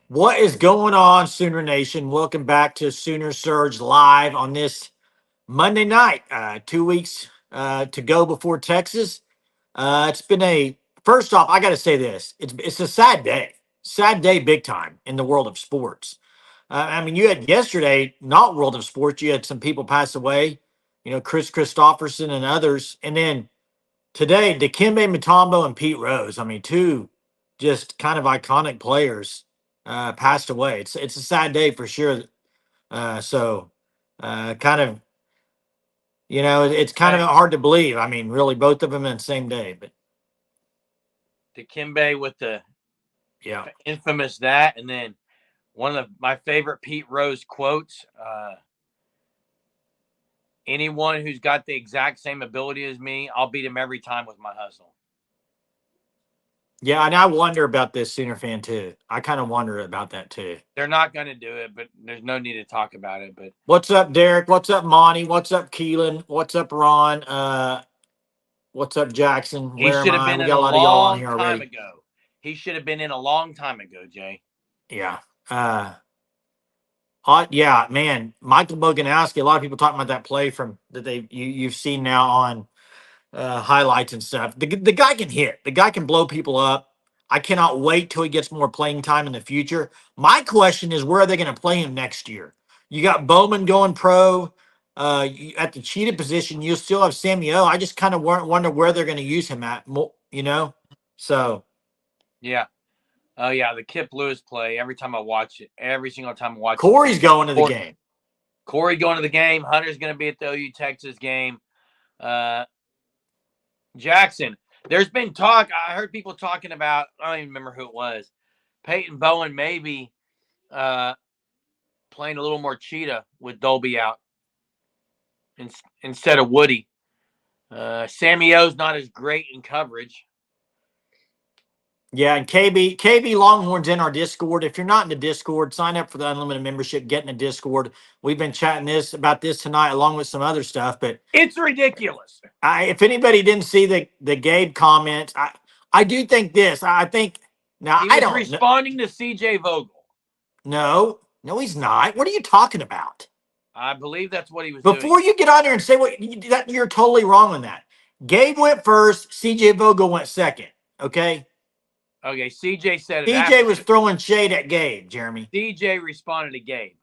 What is going on, Sooner Nation? Welcome back to Sooner Surge Live on this Monday night. 2 weeks to go before Texas. It's been first off, I got to say this. It's a sad day, big time in the world of sports. I mean, you had yesterday, not world of sports. You had some people pass away. Chris Christopherson and others, and then today, Dikembe Mutombo and Pete Rose. I mean, two just kind of iconic players passed away. It's a sad day for sure. Kind of it's kind of Hey, hard to believe. I mean, really, both of them in the same day. But Dikembe with the yeah, infamous that, and then one of my favorite Pete Rose quotes: "Anyone who's got the exact same ability as me, I'll beat him every time with my hustle." yeah, and I wonder about this Sooner fan too. I kind of wonder about that too. They're not going to do it, but there's no need to talk about it. But What's up, Derek? What's up, Monty? What's up, Keelan? What's up, Ron? What's up, Jackson? he Where am should have I? been We in got a a lot of y'all on long here time already. ago. He should have been in a long time ago, Jay. Yeah. Yeah, man, Michael Boganowski. A lot of people talking about that play from that you've seen now on highlights and stuff. The guy can hit. The guy can blow people up. I cannot wait till he gets more playing time in the future. My question is, where are they going to play him next year? You got Bowman going pro. At the cheetah position, you still have Samuel. I just kind of wonder where they're going to use him at. So Yeah. Oh yeah, the Kip Lewis play. Every time I watch it, every single time I watch it, Corey's going to the game. Corey going to the game. Hunter's going to be at the OU Texas game. Uh, Jackson, there's been talk. I heard people talking about. I don't even remember who it was. Peyton Bowen maybe uh, playing a little more cheetah with Dolby out instead of Woody. Sammy O's not as great in coverage. Yeah, and KB Longhorn's in our Discord. If you're not in the Discord, sign up for the unlimited membership. Get in the Discord. We've been chatting about this tonight, along with some other stuff. But It's ridiculous. if anybody didn't see the Gabe comments, I do think this. I think now He I was don't know. responding to CJ Vogel. No, he's not. What are you talking about? I believe that's what he was doing. Before you get on there and say you're totally wrong on that. Gabe went first. CJ Vogel went second. Okay. Okay, CJ said it CJ after. was throwing shade at Gabe, Jeremy. CJ responded to Gabe.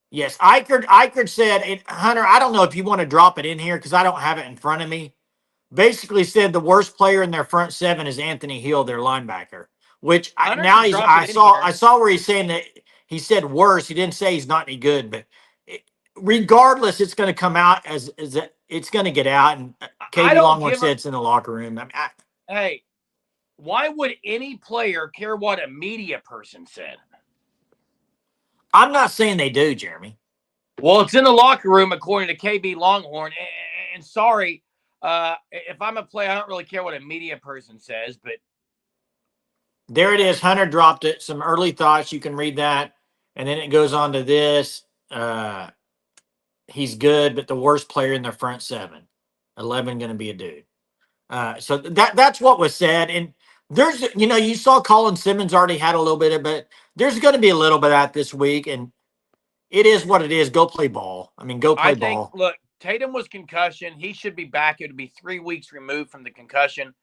Yes, Eichert said, and Hunter, I don't know if you want to drop it in here because I don't have it in front of me. Basically said the worst player in their front seven is Anthony Hill, their linebacker. Which Hunter can drop it in here. I saw where he's saying that he said worse. He didn't say he's not any good, but regardless, it's going to come out as it's going to get out. And I KB don't Longhorn give said a. it's in the locker room. I mean, Hey, why would any player care what a media person said? I'm not saying they do, Jeremy. Well, it's in the locker room, according to KB Longhorn. And sorry, if I'm a player, I don't really care what a media person says, but There it is. Hunter dropped it. Some early thoughts. You can read that. And then it goes on to this. He's good, but the worst player in their front seven. 11 going to be a dude. So that's what was said. And there's, you saw Colin Simmons already had a little bit of it. There's going to be a little bit of that this week. And it is what it is. Go play ball. I mean, go I play think, ball. look, Tatum was concussion. He should be back. It would be 3 weeks removed from the concussion.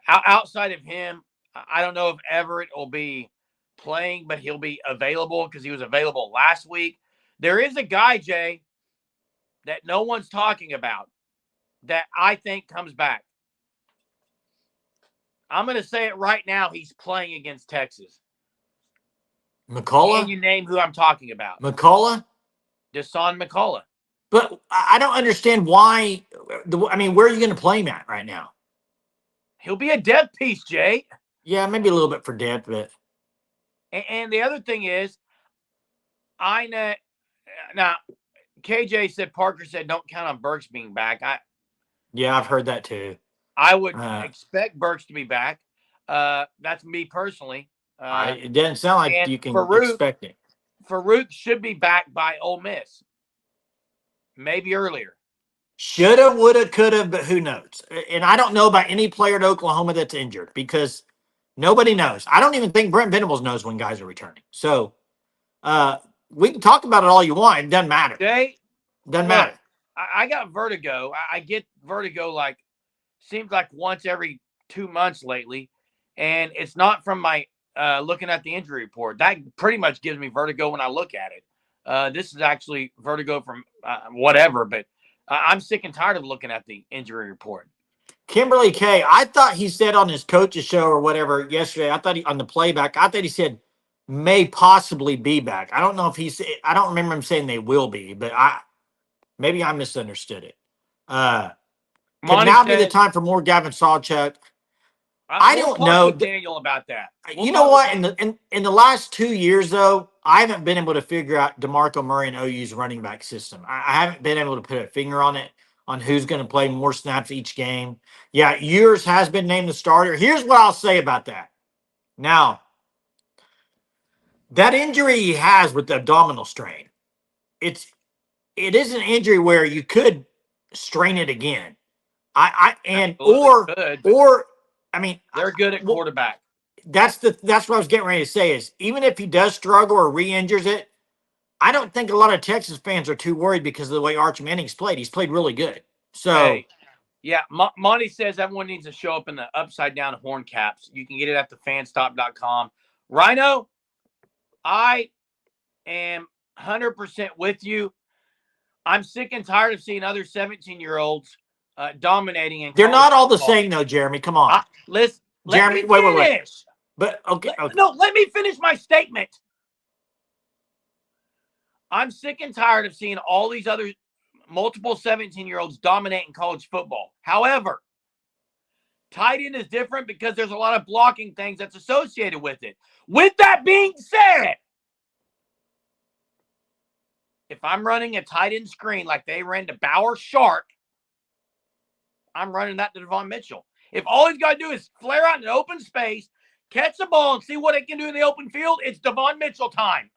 Outside of him, I don't know if Everett will be playing, but he'll be available because he was available last week. There is a guy, Jay, that no one's talking about that I think comes back. I'm going to say it right now. He's playing against Texas. Can McCullough? you name who I'm talking about? McCullough? Deshaun McCullough. But I don't understand why. I mean, where are you going to play him at right now? He'll be a depth piece, Jay. Yeah, maybe a little bit for depth, but. And the other thing is, I know now. KJ said Parker said don't count on Burks being back. Yeah, I've heard that too. I would expect Burks to be back. That's me personally. It doesn't sound like you can expect it. Farouk should be back by Ole Miss, maybe earlier. Shoulda, woulda, coulda, but who knows? And I don't know about any player at Oklahoma that's injured because Nobody knows. I don't even think Brent Venables knows when guys are returning. So uh, we can talk about it all you want. It doesn't matter. Jay, Doesn't look, matter. I got vertigo. I get vertigo like seems like once every 2 months lately, and it's not from my looking at the injury report. That pretty much gives me vertigo when I look at it. This is actually vertigo from whatever, but I'm sick and tired of looking at the injury report. Kimberly K, I thought he said on his coach's show or whatever yesterday, I thought on the playback, I thought he said may possibly be back. I don't know if he's, I don't remember him saying they will be, but maybe I misunderstood it. Could Monty now be the says, time for more Gavin Sawchuk? I we'll don't talk know. with Daniel about that. We'll You know talk with what? Daniel. In the last 2 years, though, I haven't been able to figure out DeMarco Murray and OU's running back system. I haven't been able to put a finger on it on who's going to play more snaps each game. Yeah, yours has been named the starter. Here's what I'll say about that. Now, that injury he has with the abdominal strain, it is an injury where you could strain it again. Absolutely could, but Or I mean, they're good at quarterback. that's what I was getting ready to say is even if he does struggle or re-injures it, I don't think a lot of Texas fans are too worried because of the way Arch Manning's played. He's played really good. So Hey, yeah, Monty says everyone needs to show up in the upside down horn caps. You can get it at thefanstop.com. Rhino, I am 100% with you. I'm sick and tired of seeing other 17-year-olds dominating in they're college not all the football. same, though, Jeremy. Come on. Let Jeremy, me wait. finish. But okay. No, let me finish my statement. I'm sick and tired of seeing all these other multiple 17-year-olds dominate in college football. However, tight end is different because there's a lot of blocking things that's associated with it. With that being said, if I'm running a tight end screen like they ran to Bauer Shark, I'm running that to Devon Mitchell. If all he's got to do is flare out in an open space, catch the ball, and see what it can do in the open field, it's Devon Mitchell time.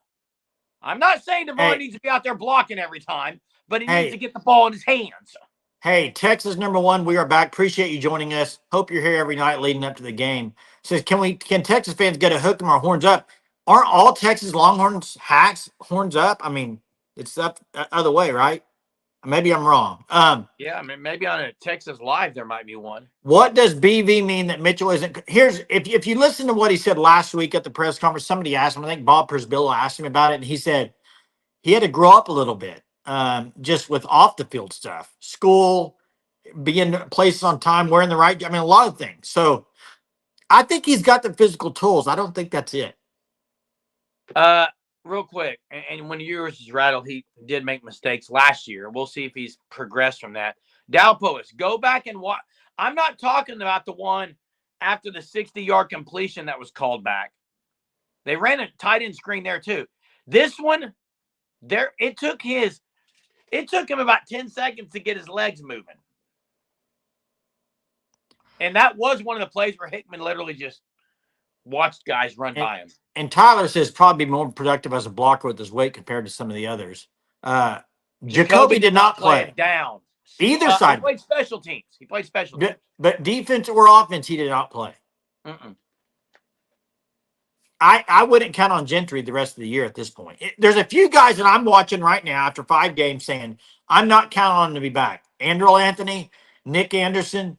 I'm not saying Devon needs to be out there blocking every time, but he needs to get the ball in his hands. Hey, Texas #1, we are back. Appreciate you joining us. Hope you're here every night leading up to the game. Says, can Texas fans get a hook them our horns up? Aren't all Texas Longhorns hacks horns up? I mean, it's up the other way, right? Maybe I'm wrong. Yeah, I mean, maybe on a Texas Live there might be one. What does BV mean that Mitchell isn't? Here's if you listen to what he said last week at the press conference, somebody asked him. I think Bob Persbilla asked him about it, and he said he had to grow up a little bit, just with off the field stuff, school, being places on time, wearing the right. I mean, a lot of things. So I think he's got the physical tools. I don't think that's it. Real quick, and when yours is rattled, he did make mistakes last year. We'll see if he's progressed from that. Dalpois, go back and watch. I'm not talking about the one after the 60-yard completion that was called back. They ran a tight end screen there too. This one, it took him about 10 seconds to get his legs moving. And that was one of the plays where Hickman literally just watched guys run by him. And Tyler says probably be more productive as a blocker with his weight compared to some of the others. Jacoby did not play down. Either side. He played special teams. But defense or offense, he did not play. I wouldn't count on Gentry the rest of the year at this point. There's a few guys that I'm watching right now after 5 games saying I'm not counting on him to be back. Andrew Anthony, Nick Anderson,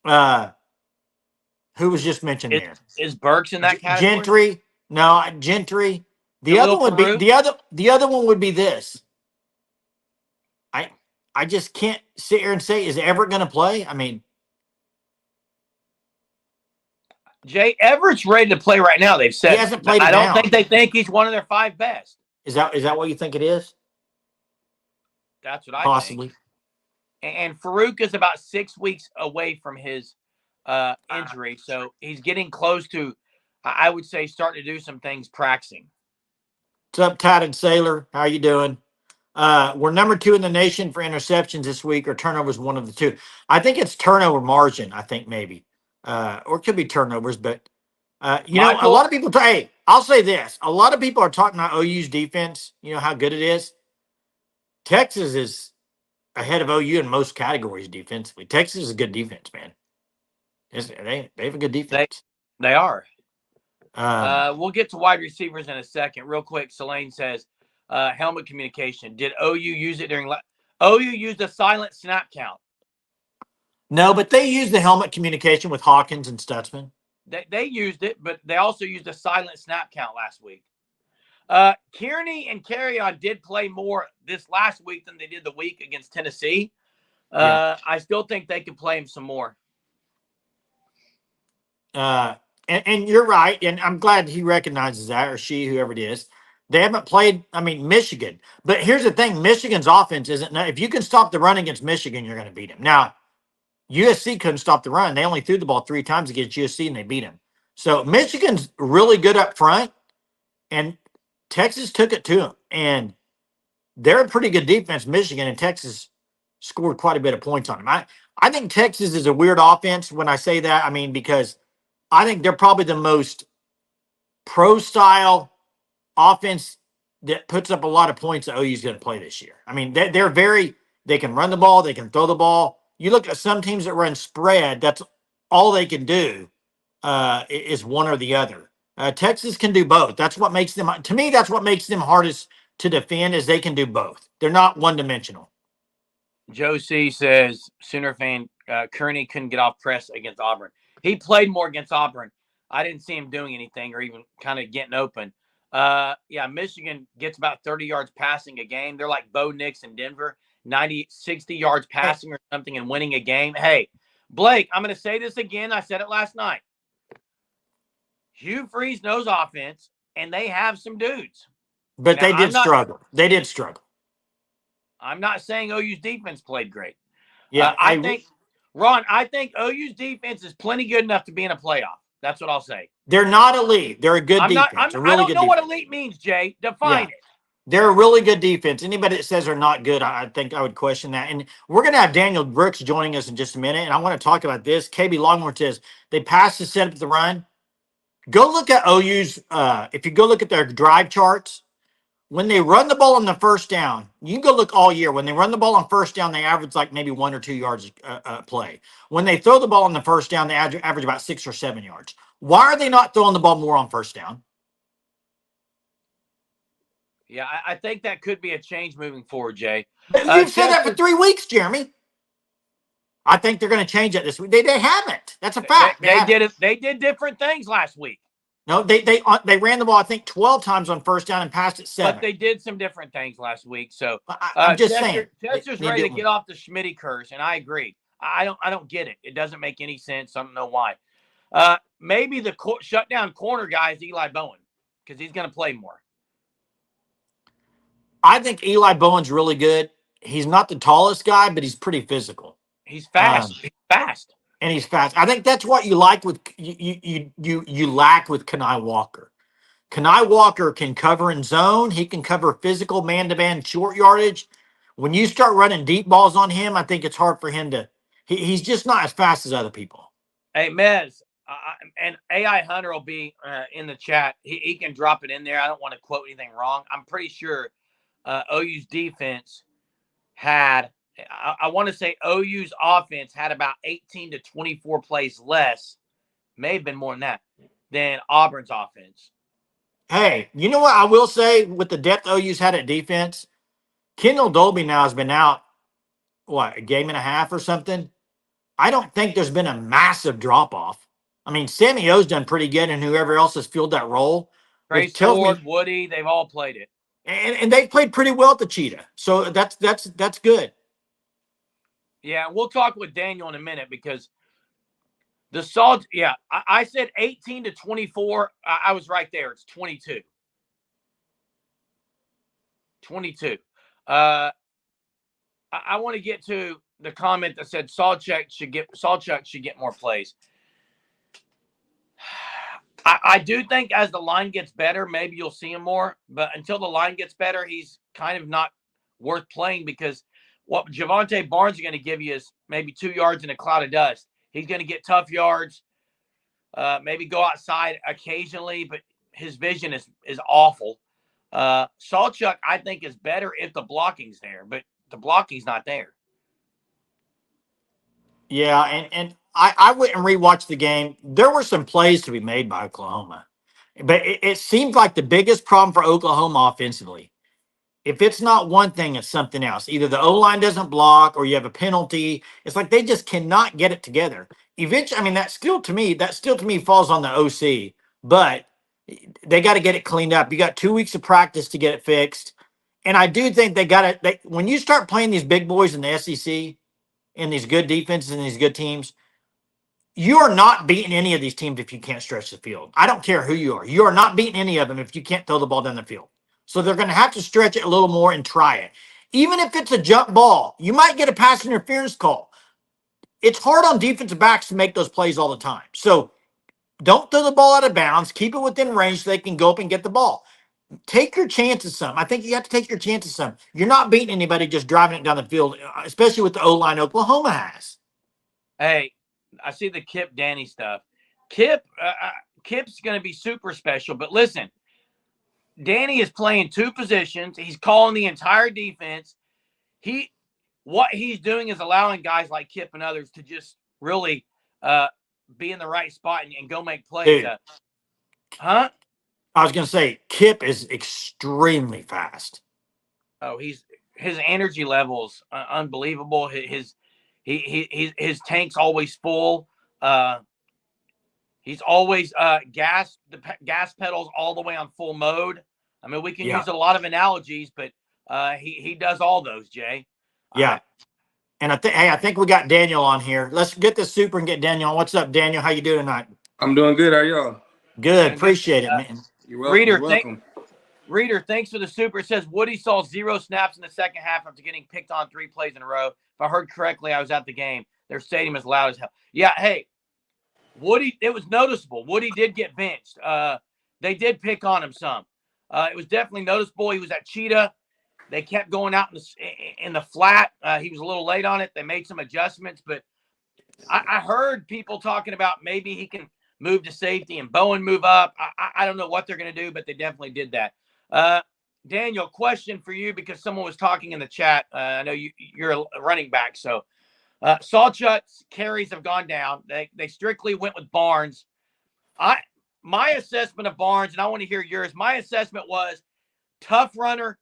who was just mentioned there. Is Burks in that category? Gentry. No, Gentry. The other one would be the other one would be this. I just can't sit here and say is Everett going to play? I mean, Jay Everett's ready to play right now. They've said he hasn't played. I don't think they think he's one of their 5 best. Is that what you think it is? That's what I possibly think. And Farouk is about 6 weeks away from his injury, so he's getting close to, I would say, starting to do some things practicing. What's up, Tatted Sailor? How you doing? We're number 2 in the nation for interceptions this week, or turnovers, one of the two. I think it's turnover margin, I think maybe. Or it could be turnovers, but you know, a lot of people hey, I'll say this. A lot of people are talking about OU's defense, you know how good it is. Texas is ahead of OU in most categories defensively. Texas is a good defense, man. They have a good defense. They are. We'll get to wide receivers in a second. Real quick, Selene says, helmet communication. Did OU use it during OU used a silent snap count. No, but they used the helmet communication with Hawkins and Stutzman. They used it, but they also used a silent snap count last week. Kearney and Carrion did play more this last week than they did the week against Tennessee. I still think they could play him some more. And you're right, and I'm glad he recognizes that, or she, whoever it is. They haven't played, Michigan. But here's the thing, Michigan's offense isn't, if you can stop the run against Michigan, you're going to beat them. Now, USC couldn't stop the run. They only threw the ball 3 times against USC, and they beat them. So Michigan's really good up front, and Texas took it to them. And they're a pretty good defense, Michigan, and Texas scored quite a bit of points on them. I think Texas is a weird offense when I say that. Because I think they're probably the most pro-style offense that puts up a lot of points that OU is going to play this year. They can run the ball, they can throw the ball. You look at some teams that run spread, that's all they can do is one or the other. Texas can do both. That's what makes them, to me, that's what makes them hardest to defend is they can do both. They're not one-dimensional. Joe C says, Sooner fan, Kearney couldn't get off press against Auburn. He played more against Auburn. I didn't see him doing anything or even kind of getting open. Michigan gets about 30 yards passing a game. They're like Bo Nix in Denver, 60 yards passing or something and winning a game. Hey, Blake, I'm going to say this again. I said it last night. Hugh Freeze knows offense, and they have some dudes. But now, they did struggle. They did struggle. I'm not saying OU's defense played great. Yeah, I think OU's defense is plenty good enough to be in a playoff. That's what I'll say. They're not elite. They're a good defense. I don't know what elite means, Jay. Define it. They're a really good defense. Anybody that says they're not good, I think I would question that. And we're going to have Daniel Brooks joining us in just a minute, and I want to talk about this. KB Longhorn says they passed to set up the run. Go look at OU's, if you go look at their drive charts, when they run the ball on the first down, you can go look all year. When they run the ball on first down, they average like maybe 1 or 2 yards play. When they throw the ball on the first down, they average about 6 or 7 yards. Why are they not throwing the ball more on first down? Yeah, I think that could be a change moving forward, Jay. You've said that for 3 weeks, Jeremy. I think they're going to change that this week. They haven't. That's a fact. They did it. They did different things last week. No, they ran the ball, I think, 12 times on first down and passed it 7. But they did some different things last week. So I'm just saying. Chester's ready to get off the Schmitty curse, and I agree. I don't get it. It doesn't make any sense. I don't know why. Maybe the shutdown corner guy is Eli Bowen because he's going to play more. I think Eli Bowen's really good. He's not the tallest guy, but he's pretty physical. He's fast. He's fast. And he's fast. I think that's what you like with you lack with Kenai Walker. Kenai Walker can cover in zone. He can cover physical man-to-man short yardage. When you start running deep balls on him, I think it's hard for him to. He's just not as fast as other people. Hey, Mez, and AI Hunter will be in the chat. He can drop it in there. I don't want to quote anything wrong. I'm pretty sure OU's defense had. I want to say OU's offense had about 18 to 24 plays less, may have been more than that, than Auburn's offense. Hey, you know what I will say with the depth OU's had at defense? Kendall Dolby now has been out, a game and a half or something? I don't think there's been a massive drop-off. Sammy O's done pretty good, and whoever else has filled that role. Trace Ford, Woody, they've all played it. And they played pretty well at the Cheetah. So that's good. Yeah, we'll talk with Daniel in a minute because the Salt, I said 18 to 24. I was right there. It's 22. 22. I want to get to the comment that said Sawchuk should get more plays. I do think as the line gets better, maybe you'll see him more. But until the line gets better, he's kind of not worth playing because what Javonte Barnes is going to give you is maybe 2 yards in a cloud of dust. He's going to get tough yards, maybe go outside occasionally, but his vision is awful. Sawchuk, I think, is better if the blocking's there, but the blocking's not there. Yeah, and I went and rewatched the game. There were some plays to be made by Oklahoma. But it seems like the biggest problem for Oklahoma offensively, if it's not one thing, it's something else. Either the O line doesn't block or you have a penalty. It's like they just cannot get it together. Eventually, I mean, that still to me falls on the OC, but they got to get it cleaned up. You got 2 weeks of practice to get it fixed. And I do think they got it. When you start playing these big boys in the SEC and these good defenses and these good teams, you are not beating any of these teams if you can't stretch the field. I don't care who you are. You are not beating any of them if you can't throw the ball down the field. So they're going to have to stretch it a little more and try it. Even if it's a jump ball, you might get a pass interference call. It's hard on defensive backs to make those plays all the time. So don't throw the ball out of bounds. Keep it within range so they can go up and get the ball. Take your chances some. I think you have to take your chances some. You're not beating anybody just driving it down the field, especially with the O-line Oklahoma has. Hey, I see the Kip Danny stuff. Kip's going to be super special. But listen, Danny is playing two positions. He's calling the entire defense. What he's doing is allowing guys like Kip and others to just really be in the right spot and go make plays. Dude, Huh? I was going to say, Kip is extremely fast. Oh, his energy levels unbelievable. His tank's always full. He's always gas pedals all the way on full mode. I mean, we can use a lot of analogies, but he does all those, Jay. Yeah. And I think we got Daniel on here. Let's get this super and get Daniel on. What's up, Daniel? How you doing tonight? I'm doing good. How are y'all? Good. Appreciate it, man. You're welcome. You're welcome. Reader, thanks for the super. It says Woody saw 0 snaps in the second half after getting picked on 3 plays in a row. If I heard correctly, I was at the game. Their stadium is loud as hell. Yeah, hey, Woody, it was noticeable. Woody did get benched. They did pick on him some. It was definitely noticeable. He was at Cheetah. They kept going out in the flat. He was a little late on it. They made some adjustments, but I heard people talking about maybe he can move to safety and Bowen move up. I don't know what they're going to do, but they definitely did that. Daniel, question for you because someone was talking in the chat. I know you're a running back, so Sawchuk's carries have gone down. They strictly went with Barnes. My assessment of Barnes, and I want to hear yours. My assessment was tough runner,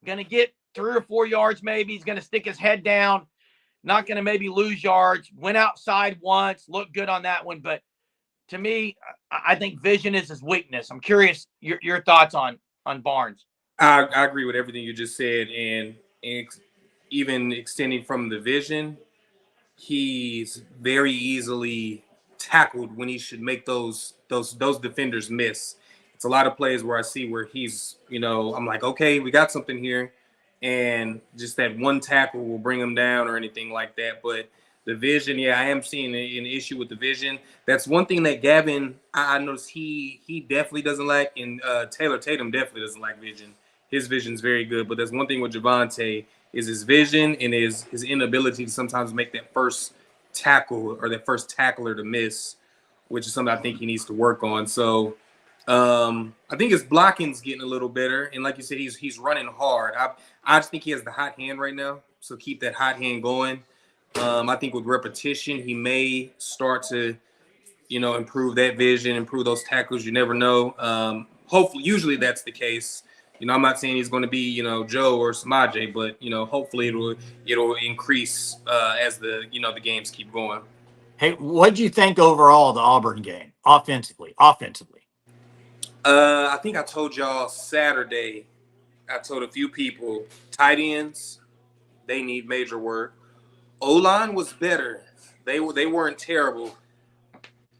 going to get 3 or 4 yards maybe. He's going to stick his head down, not going to maybe lose yards. Went outside once, looked good on that one. But to me, I think vision is his weakness. I'm curious your thoughts on Barnes. I agree with everything you just said, and even extending from the vision, he's very easily tackled when he should make those defenders miss. It's a lot of plays where I see where he's, I'm like, okay, we got something here, and just that one tackle will bring him down or anything like that. But the vision, I am seeing an issue with the vision. That's one thing that Gavin, I noticed he definitely doesn't like, and Taylor Tatum definitely doesn't like vision. His vision's very good, but that's one thing with Javonte is his vision and his inability to sometimes make that first tackle or that first tackler to miss, which is something I think he needs to work on. So I think his blocking's getting a little better, and like you said, he's running hard. I just think he has the hot hand right now, so keep that hot hand going. I think with repetition, he may start to, improve that vision, improve those tackles. You never know. Hopefully, usually that's the case. I'm not saying he's going to be, Joe or Samaje, but hopefully it'll increase as the the games keep going. Hey, what do you think overall of the Auburn game offensively? I think I told y'all Saturday. I told a few people tight ends they need major work. O-line was better. They weren't terrible.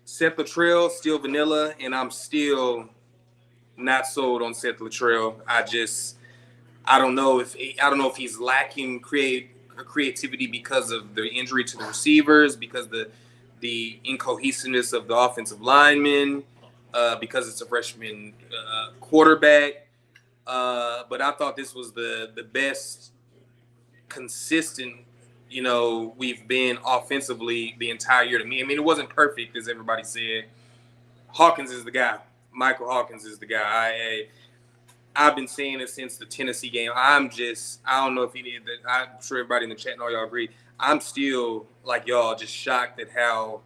Seth Luttrell still vanilla, and I'm still not sold on Seth Luttrell. I don't know if he's lacking creativity because of the injury to the receivers, because the incohesiveness of the offensive linemen, because it's a freshman quarterback. But I thought this was the best consistent we've been offensively the entire year to me. I mean, it wasn't perfect, as everybody said. Hawkins is the guy. Michael Hawkins is the guy. I've been saying it since the Tennessee game. I don't know if he did that. I'm sure everybody in the chat and all y'all agree. I'm still, like y'all, just shocked at how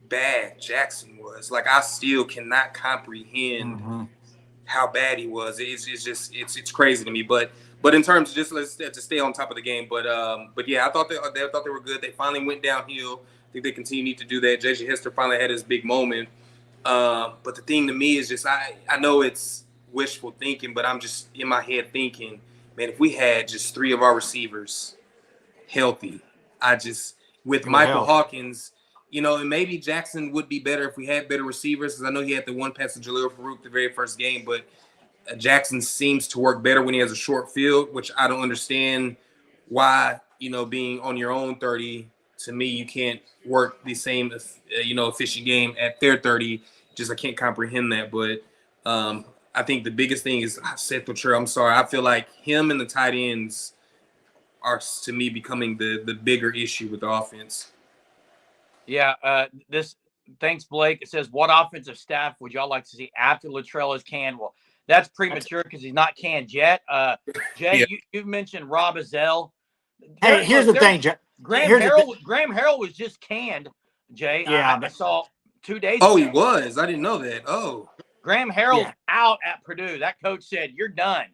bad Jackson was. Like, I still cannot comprehend how bad he was. It's just it's crazy to me. But in terms of just let's to stay on top of the game. But yeah, I thought they were good. They finally went downhill. I think they continue to do that. JJ Hester finally had his big moment. But the thing to me is just I know it's wishful thinking, but I'm just in my head thinking, man, if we had just 3 of our receivers healthy, with Michael Hawkins, and maybe Jackson would be better if we had better receivers, because I know he had the one pass to Jaleel Farouk the very first game, but Jackson seems to work better when he has a short field, which I don't understand why, being on your own 30, to me, you can't work the same, efficient game at their 30. I can't comprehend that. But I think the biggest thing is Seth Luttrell. I'm sorry. I feel like him and the tight ends are, to me, becoming the bigger issue with the offense. Yeah. Thanks, Blake. It says, what offensive staff would y'all like to see after Luttrell is canned? Well, that's premature because he's not canned yet. Jay, Yeah. you mentioned Rob Azell. Hey, here's the thing, Jay. Graham Harrell was just canned, Jay. Yeah, I saw 2 days ago. Oh, he was? I didn't know that. Oh. Graham Harrell's out at Purdue. That coach said, you're done.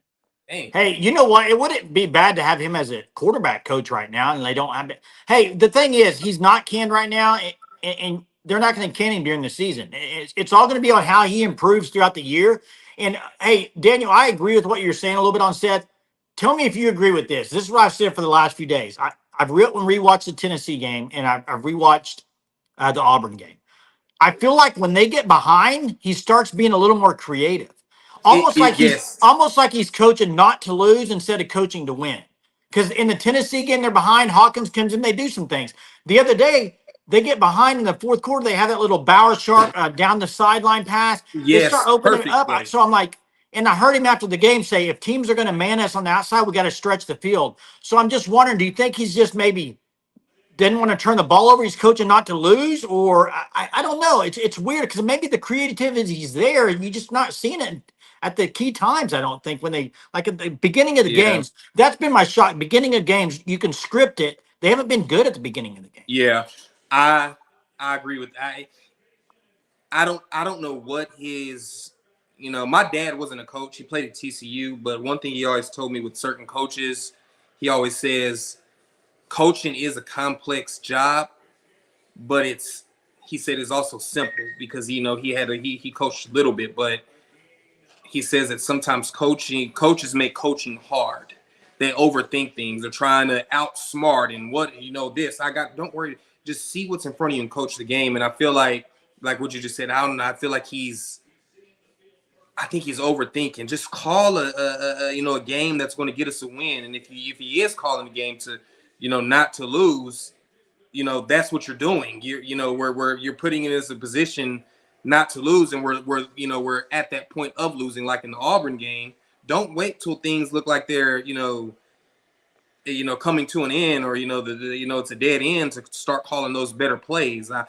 Dang. Hey, you know what? It wouldn't be bad to have him as a quarterback coach right now, and they don't have it. Hey, the thing is, he's not canned right now, and they're not going to can him during the season. It's all going to be on how he improves throughout the year. And hey, Daniel, I agree with what you're saying a little bit on Seth. Tell me if you agree with this. This is what I've said for the last few days. I've rewatched the Tennessee game, and I've rewatched the Auburn game. I feel like when they get behind, he starts being a little more creative. Almost like he's coaching not to lose instead of coaching to win. Because in the Tennessee game, they're behind. Hawkins comes in, they do some things. The other day, they get behind in the fourth quarter. They have that little Bauer Sharp down the sideline pass. Yes, they start opening it up. play. So I'm like, and I heard him after the game say, if teams are going to man us on the outside, we got to stretch the field. So I'm just wondering, do you think he's just maybe didn't want to turn the ball over? He's coaching not to lose, or I don't know. It's weird because maybe the creativity is there and you're just not seeing it at the key times. I don't think when they like at the beginning of the games. That's been my shock. Beginning of games, you can script it. They haven't been good at the beginning of the game. Yeah, I agree with I don't know what his. My dad wasn't a coach. He played at TCU, but one thing he always told me with certain coaches, he always says, coaching is a complex job, but he said it's also simple because he coached a little bit, but he says that sometimes coaches make coaching hard. They overthink things. They're trying to outsmart and don't worry, just see what's in front of you and coach the game. And I feel like what you just said, I don't know. I feel like I think he's overthinking. Just call a game that's going to get us a win. And if he is calling a game to, not to lose, that's what you're doing. You're putting it as a position not to lose, and we're at that point of losing, like in the Auburn game. Don't wait till things look like they're coming to an end, or it's a dead end to start calling those better plays. I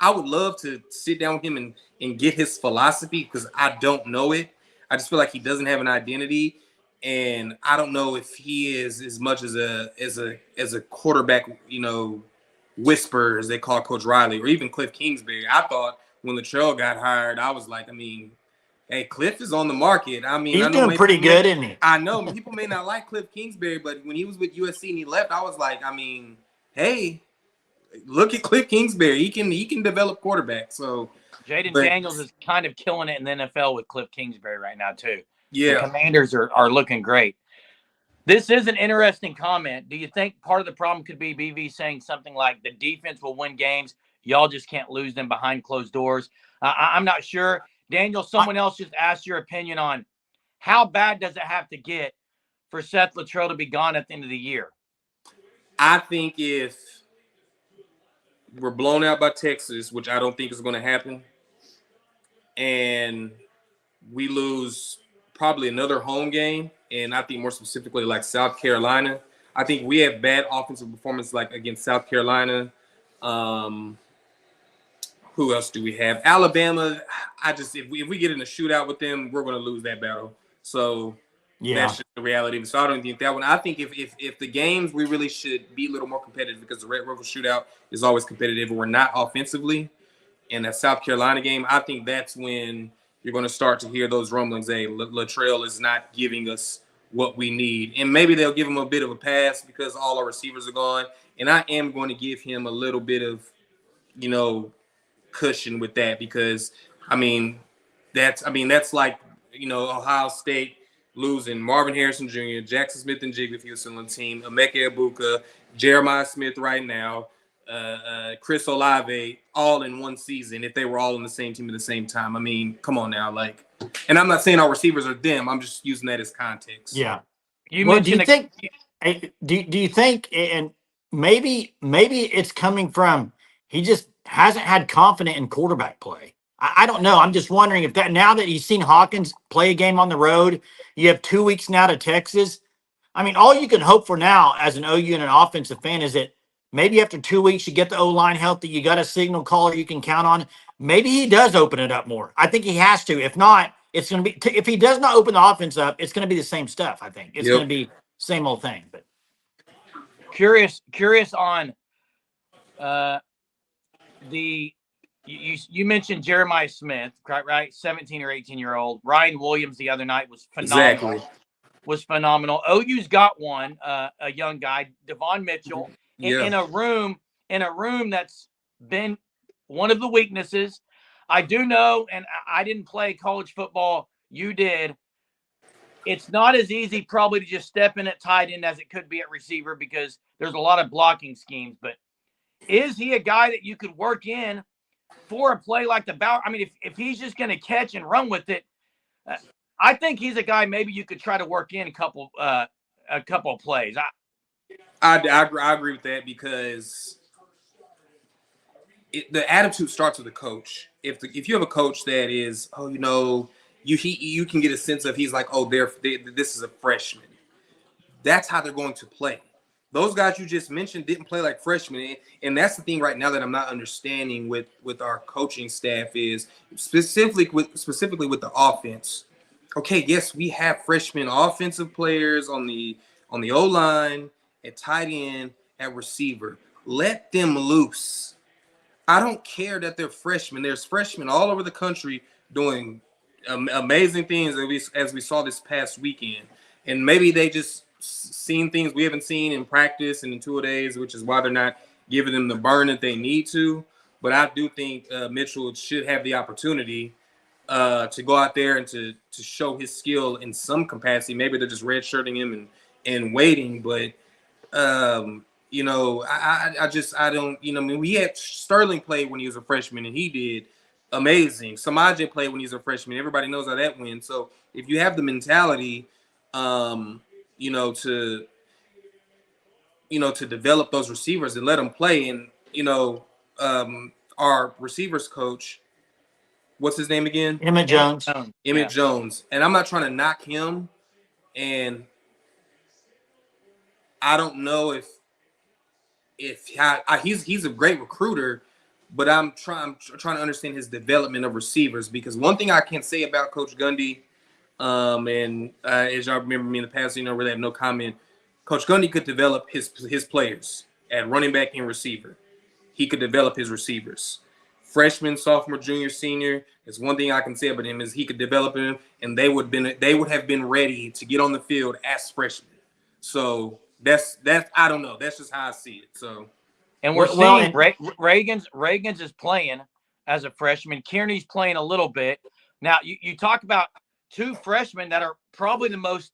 would love to sit down with him and get his philosophy, because I don't know it. I just feel like he doesn't have an identity, and I don't know if he is as much as a quarterback, whisperer, as they call Coach Riley, or even Cliff Kingsbury. I thought when Luttrell got hired, I was like, hey, Cliff is on the market. He's doing pretty good, isn't he? I know people may not like Cliff Kingsbury, but when he was with USC and he left, I was like, hey, look at Cliff Kingsbury. He can develop quarterbacks. So Jaden Daniels is kind of killing it in the NFL with Cliff Kingsbury right now too. Yeah, the Commanders are looking great. This is an interesting comment. Do you think part of the problem could be BV saying something like the defense will win games, y'all just can't lose them behind closed doors? I'm not sure. Daniel, someone else just asked your opinion on how bad does it have to get for Seth Luttrell to be gone at the end of the year? I think if we're blown out by Texas, which I don't think is going to happen, and we lose probably another home game, and I think more specifically like South Carolina, I think we have bad offensive performance like against South Carolina. Who else do we have? Alabama. If we get in a shootout with them, we're going to lose that battle. So Yeah. That's just the reality. So I don't think that one. I think if the games, we really should be a little more competitive, because the Red River Shootout is always competitive, and we're not offensively. In that South Carolina game, I think that's when you're going to start to hear those rumblings. Hey, Latrell is not giving us what we need. And maybe they'll give him a bit of a pass because all our receivers are gone. And I am going to give him a little bit of, cushion with that, because, I mean, that's like, Ohio State losing Marvin Harrison Jr., Jackson Smith and Jigba, if he was still on the team, Emeka Egbuka, Jeremiah Smith right now, Chris Olave, all in one season, if they were all on the same team at the same time. I mean, come on now. And I'm not saying our receivers are them. I'm just using that as context. Yeah. You Well, do you mentioned think? Do you think? And maybe it's coming from he just hasn't had confidence in quarterback play. I don't know. I'm just wondering if that now that he's seen Hawkins play a game on the road, you have 2 weeks now to Texas. I mean, all you can hope for now as an OU and an offensive fan is that maybe after 2 weeks you get the O line healthy, you got a signal caller you can count on. Maybe he does open it up more. I think he has to. If not, it's going to be if he does not open the offense up, it's going to be the same stuff. I think it's going to be same old thing. But curious on the you mentioned Jeremiah Smith, right? 17 or 18-year-old. Ryan Williams the other night was phenomenal. Exactly. Was phenomenal. OU's got one, a young guy, Devon Mitchell, in a room that's been one of the weaknesses. I do know, and I didn't play college football. You did. It's not as easy probably to just step in at tight end as it could be at receiver, because there's a lot of blocking schemes. But is he a guy that you could work in for a play like the Bauer? I mean, if he's just going to catch and run with it, I think he's a guy maybe you could try to work in a couple of plays. I agree with that, because the attitude starts with the coach. If you have a coach that is, you can get a sense of, he's like, this is a freshman. That's how they're going to play. Those guys you just mentioned didn't play like freshmen, and that's the thing right now that I'm not understanding with our coaching staff, is specifically with the offense. Okay, yes, we have freshman offensive players on the O-line, at tight end, at receiver. Let them loose. I don't care that they're freshmen. There's freshmen all over the country doing amazing things, as we saw this past weekend. And maybe they just seen things we haven't seen in practice and in 2 days, which is why they're not giving them the burn that they need to. But I do think Mitchell should have the opportunity to go out there and to show his skill in some capacity. Maybe they're just redshirting him and waiting. But, I don't, we had Sterling play when he was a freshman, and he did amazing. Samaje played when he was a freshman. Everybody knows how that went. So if you have the mentality, to develop those receivers and let them play. And, our receivers coach, what's his name again? Emmett Jones. Emmett Jones. And I'm not trying to knock him. And I don't know if he's a great recruiter, but I'm trying to understand his development of receivers, because one thing I can say about Coach Gundy, as y'all remember me in the past, really have no comment. Coach Gundy could develop his players at running back and receiver. He could develop his receivers. Freshman, sophomore, junior, senior. It's one thing I can say about him is he could develop them, and they would have been ready to get on the field as freshmen. So that's I don't know. That's just how I see it. So, and we're seeing Reagan's is playing as a freshman. Kearney's playing a little bit. Now you talk about two freshmen that are probably the most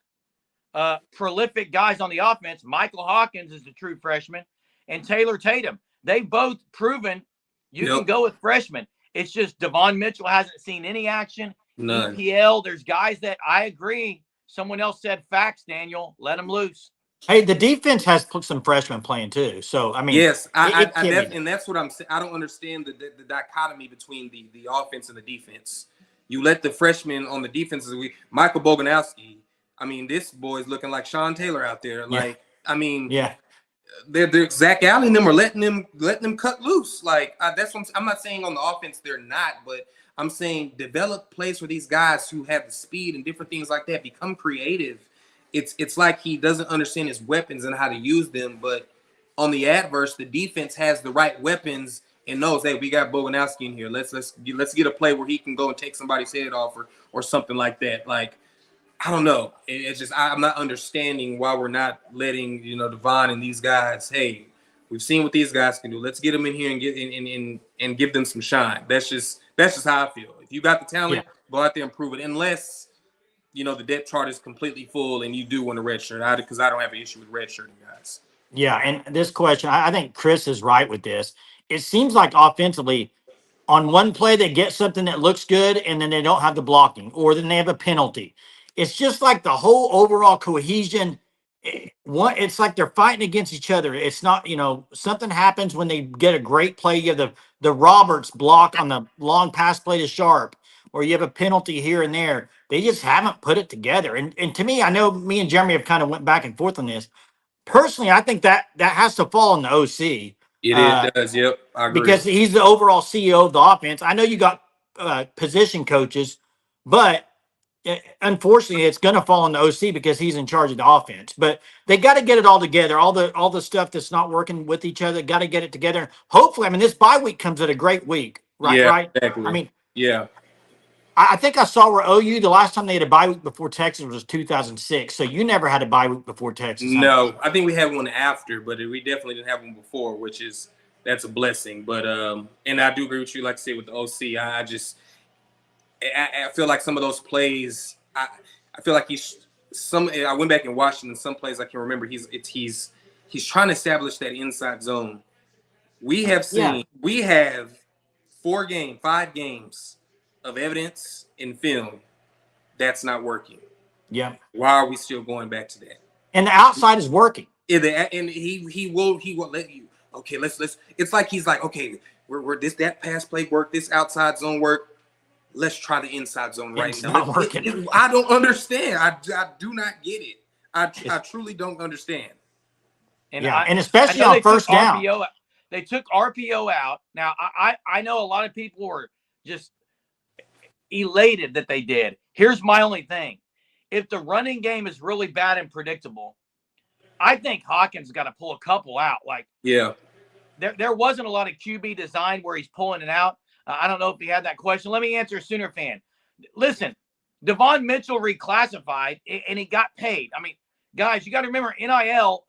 prolific guys on the offense. Michael Hawkins is the true freshman, and Taylor Tatum. They've both proven you can go with freshmen. It's just Devon Mitchell hasn't seen any action. None. EPL, there's guys that I agree. Someone else said facts, Daniel. Let them loose. Hey, the defense has put some freshmen playing too. So I mean, yes, and that's what I'm saying. I don't understand the dichotomy between the offense and the defense. You let the freshmen on the defense, Michael Boganowski. I mean, this boy's looking like Sean Taylor out there. Like, I mean, they're Zach Allen, them are letting them cut loose. Like, that's what I'm not saying on the offense they're not, but I'm saying develop plays for these guys who have the speed and different things like that. Become creative it's like he doesn't understand his weapons and how to use them. But on the adverse, the defense has the right weapons and knows, hey, we got Boganowski in here. Let's get a play where he can go and take somebody's head off or something like that. Like, I don't know. It's just I'm not understanding why we're not letting Devon and these guys. Hey, we've seen what these guys can do. Let's get them in here and get and give them some shine. That's just how I feel. If you got the Yeah. talent, go out there and prove it. Unless the depth chart is completely full and you do want a red shirt. Because I don't have an issue with red shirting guys. Yeah. And this question, I think Chris is right with this. It seems like offensively, on one play they get something that looks good and then they don't have the blocking or then they have a penalty. It's just like the whole overall cohesion. It's like they're fighting against each other. It's not, something happens when they get a great play. You have the Roberts block on the long pass play to Sharp, or you have a penalty here and there. They just haven't put it together. And to me, I know me and Jeremy have kind of went back and forth on this. Personally, I think that has to fall on the OC. It does. Yep, I agree. Because he's the overall CEO of the offense. I know you got position coaches, but unfortunately, it's going to fall on the OC because he's in charge of the offense. But they got to get it all together. All the stuff that's not working with each other, got to get it together. Hopefully, I mean, this bye week comes at a great week, right? Yeah, Right. exactly. I mean, yeah. I think I saw where OU the last time they had a bye week before Texas was 2006. So you never had a bye week before Texas. No, I think we had one after, but we definitely didn't have one before, that's a blessing. But and I do agree with you, like I said, with the OC. I feel like some of those plays, I feel like I went back and watched them, and some plays I can remember he's trying to establish that inside zone. We have we have 5 games of evidence in film that's not working. Yeah. Why are we still going back to that? And the outside is working. And he will let you. Okay, let's. It's like he's like, okay, we're that pass play work, this outside zone work. Let's try the inside zone right it's now. Not working. I don't understand. I do not get it. I truly don't understand. And and especially on first down. They took RPO out. Now I know a lot of people were just elated that they did. Here's my only thing. If the running game is really bad and predictable, I think Hawkins got to pull a couple out. Like, yeah, there wasn't a lot of QB design where he's pulling it out. I don't know if he had that question. Let me answer, Sooner fan. Listen, Devon Mitchell reclassified and he got paid. I mean, guys, you got to remember NIL's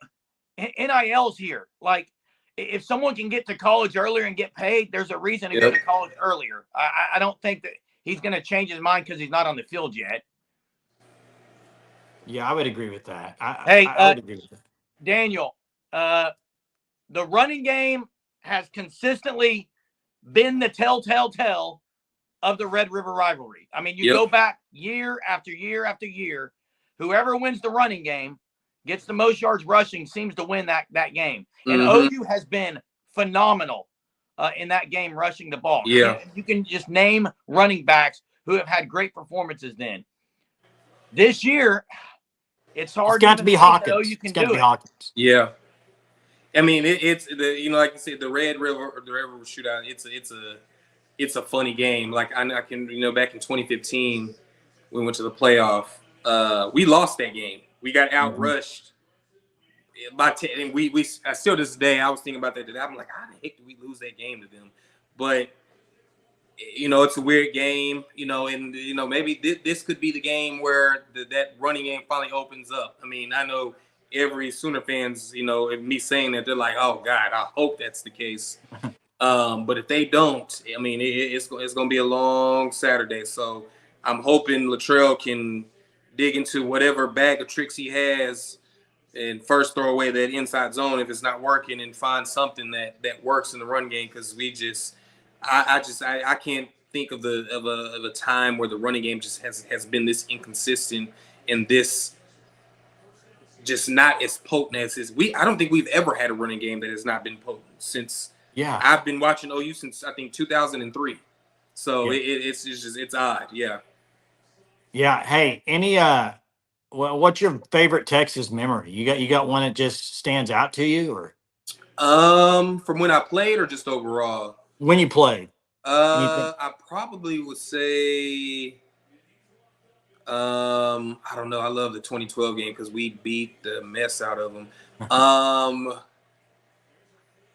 here. Like, if someone can get to college earlier and get paid, there's a reason to go to college earlier. I don't think that he's going to change his mind because he's not on the field yet. Yeah, I would agree with that. I would agree with that. Daniel, the running game has consistently been the telltale tale of the Red River rivalry. I mean, you go back year after year after year, whoever wins the running game gets the most yards rushing, seems to win that game. And OU has been phenomenal in that game rushing the ball. Yeah. You can just name running backs who have had great performances then. This year, it's hard. It's got to be Hawkins. It's got to be Hawkins. Yeah. I mean, it's the like you said, the Red River shootout. It's a funny game. Like I can back in 2015, we went to the playoff. We lost that game. We got outrushed by 10. And we still to this day, I was thinking about that today. I'm like, how the heck did we lose that game to them? But it's a weird game. And maybe this could be the game where that running game finally opens up. I mean, I know every Sooner fans, me saying that, they're like, oh God, I hope that's the case. But if they don't, I mean, it's going to be a long Saturday. So I'm hoping Latrell can dig into whatever bag of tricks he has and first throw away that inside zone if it's not working and find something that works in the run game. Because I can't think of a time where the running game just has been this inconsistent and this just not as potent as I don't think we've ever had a running game that has not been potent since. Yeah, I've been watching OU since I think 2003. So it's odd. Yeah. Yeah. Hey, what's your favorite Texas memory? You got one that just stands out to you, or? From when I played, or just overall? When you played. I probably would say I don't know. I love the 2012 game because we beat the mess out of them.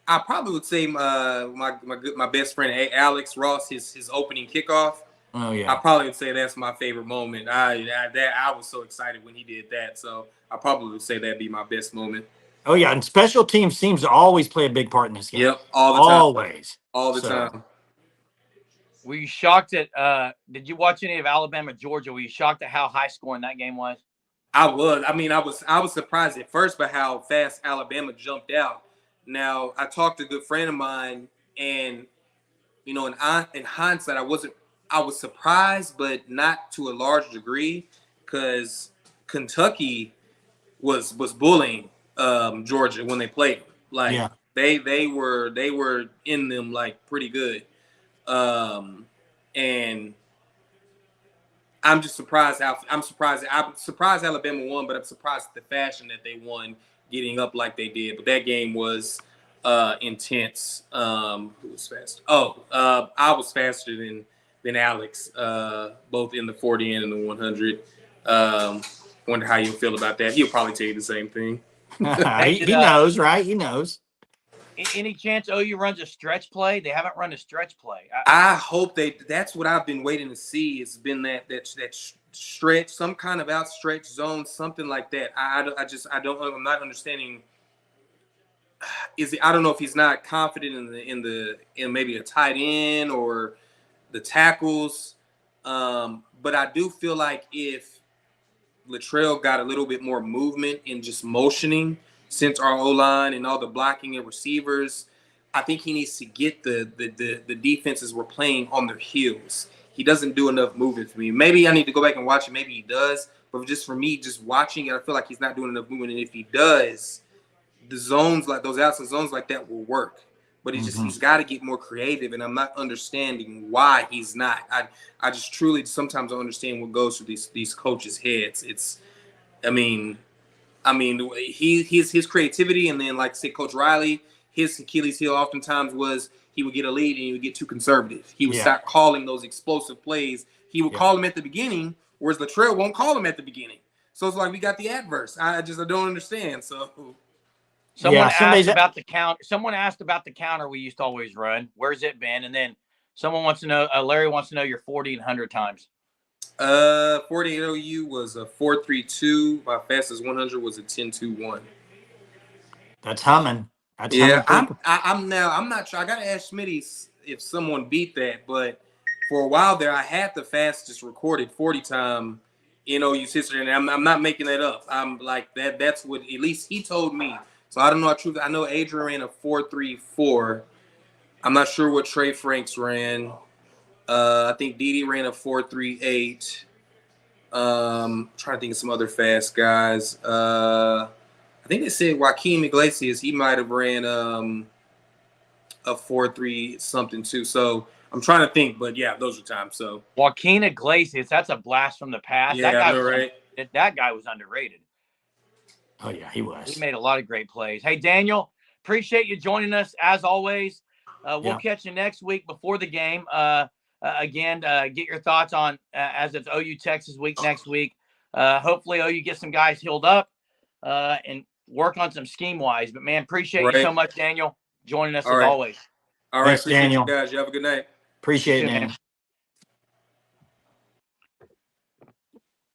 I probably would say my best friend Alex Ross, his opening kickoff. Oh I yeah. probably would say that's my favorite moment. I was so excited when he did that. So I probably would say that'd be my best moment. Oh yeah, and special teams seems to always play a big part in this game. Yep, all the time. Always. All the So, time. Were you shocked at did you watch any of Alabama, Georgia? Were you shocked at how high scoring that game was? I was. I mean, I was surprised at first by how fast Alabama jumped out. Now, I talked to a good friend of mine, and in hindsight, I was surprised, but not to a large degree, because Kentucky was bullying Georgia when they played. Like yeah. they were in them like pretty good, and I'm surprised Alabama won, but I'm surprised at the fashion that they won, getting up like they did. But that game was intense. Who was fast? I was faster than Alex, both in the 40 and in the 100. Wonder how you feel about that. He'll probably tell you the same thing. he knows, right? He knows. Any chance OU runs a stretch play? They haven't run a stretch play. I hope that's what I've been waiting to see. It's been that stretch, some kind of outstretched zone, something like that. I'm not understanding. I don't know if he's not confident in maybe a tight end or the tackles. But I do feel like if Latrell got a little bit more movement in just motioning, since our O-line and all the blocking and receivers, I think he needs to get the defenses we're playing on their heels. He doesn't do enough movement for me. Maybe I need to go back and watch it. Maybe he does. But just for me, just watching it, I feel like he's not doing enough movement. And if he does, the zones like those outside zones like that will work. But he's got to get more creative, and I'm not understanding why he's not. I just truly sometimes don't understand what goes through these coaches' heads. His creativity, and then, like I said, Coach Riley, his Achilles heel oftentimes was he would get a lead and he would get too conservative. He would start calling those explosive plays. He would call them at the beginning, whereas Latrell won't call them at the beginning. So it's like we got the adverse. I don't understand. So someone asked about the count. Someone asked about the counter we used to always run. Where's it been? And then someone wants to know. Larry wants to know your 40 and 100 times. 40 OU was a 4.32. My fastest 100 was a 10.21. That's humming. That's humming. I'm not sure. I gotta ask Smitty if someone beat that, but for a while there, I had the fastest recorded 40 time in OU's history, and I'm not making that up. I'm like that. That's what at least he told me. So I don't know. I know Adrian ran a 4.34. I'm not sure what Trey Franks ran. I think Dede ran a 4.38. Trying to think of some other fast guys. I think they said Joaquin Iglesias, he might have ran a 4.3 something too. So I'm trying to think, but yeah, those are times. So Joaquin Iglesias, that's a blast from the past. Yeah, that guy was underrated. Oh yeah, he was. He made a lot of great plays. Hey, Daniel, appreciate you joining us as always. We'll catch you next week before the game. Again, get your thoughts on as it's OU Texas week next week. Hopefully OU get some guys healed up and work on some scheme wise. But man, appreciate you so much, Daniel, joining us as always. All right, thanks, Daniel. You guys. You have a good night. Appreciate it, man.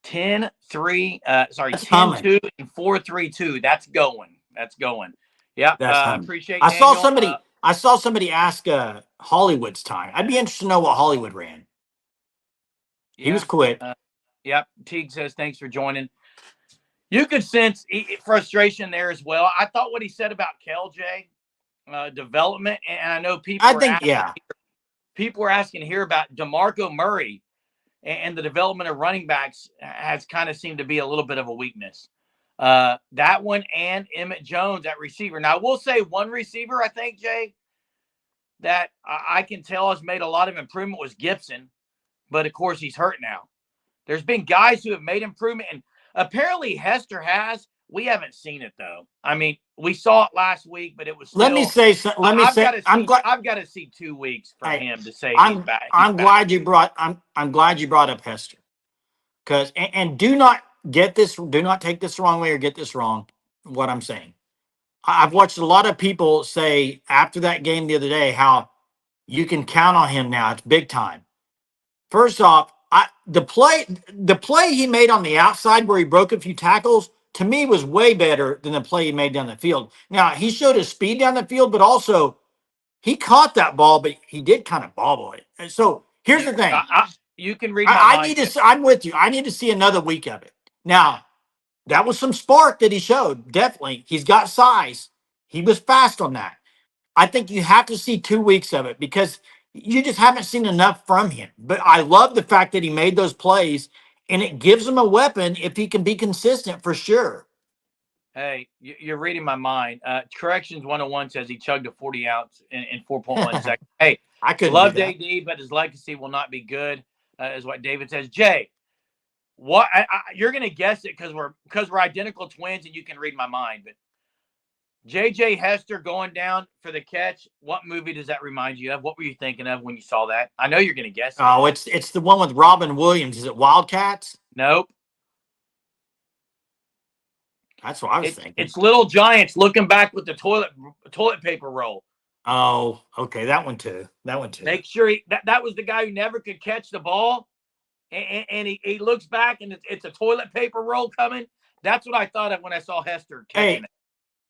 10-3, 10-2 and 4-3-2. That's going. Yeah. Appreciate Daniel. I saw somebody ask Hollywood's time. I'd be interested to know what Hollywood ran. He was quick. Yep. Teague says, thanks for joining. You could sense frustration there as well. I thought what he said about KLJ development, and I know people were asking here about DeMarco Murray and the development of running backs has kind of seemed to be a little bit of a weakness. That one and Emmett Jones at receiver. Now, I will say one receiver, I think, Jay, that I can tell has made a lot of improvement was Gibson, but of course he's hurt now. There's been guys who have made improvement, and apparently Hester has. We haven't seen it though. I mean, we saw it last week, but it was still, I've got to see 2 weeks for him to say he's back. I'm glad you brought up Hester. Because and do not take this the wrong way or get this wrong. What I'm saying, I've watched a lot of people say after that game the other day how you can count on him now. It's big time. First off, the play he made on the outside where he broke a few tackles to me was way better than the play he made down the field. Now he showed his speed down the field, but also he caught that ball, but he did kind of bobble it. And so here's the thing: You can read my I mind. need to. I'm with you. I need to see another week of it. Now that was some spark that he showed. Definitely, he's got size. He was fast on that. I think you have to see 2 weeks of it because you just haven't seen enough from him. But I love the fact that he made those plays, and it gives him a weapon if he can be consistent for sure. Hey, you're reading my mind. Corrections 101 says he chugged a 40 ounce in 4.1 seconds. Hey, I couldn't do loved that. AD, but his legacy will not be good, is what David says. Jay, what you're gonna guess it because we're identical twins and you can read my mind. But JJ Hester going down for the catch. What movie does that remind you of? What were you thinking of when you saw that? I know you're gonna guess it. Oh, it's the one with Robin Williams. Is it Wildcats? Nope. That's what I was thinking. It's Little Giants looking back with the toilet paper roll. Oh, okay, that one too. That one too. Make sure that was the guy who never could catch the ball, and he looks back and it's a toilet paper roll coming. That's what I thought of when I saw Hester catching it.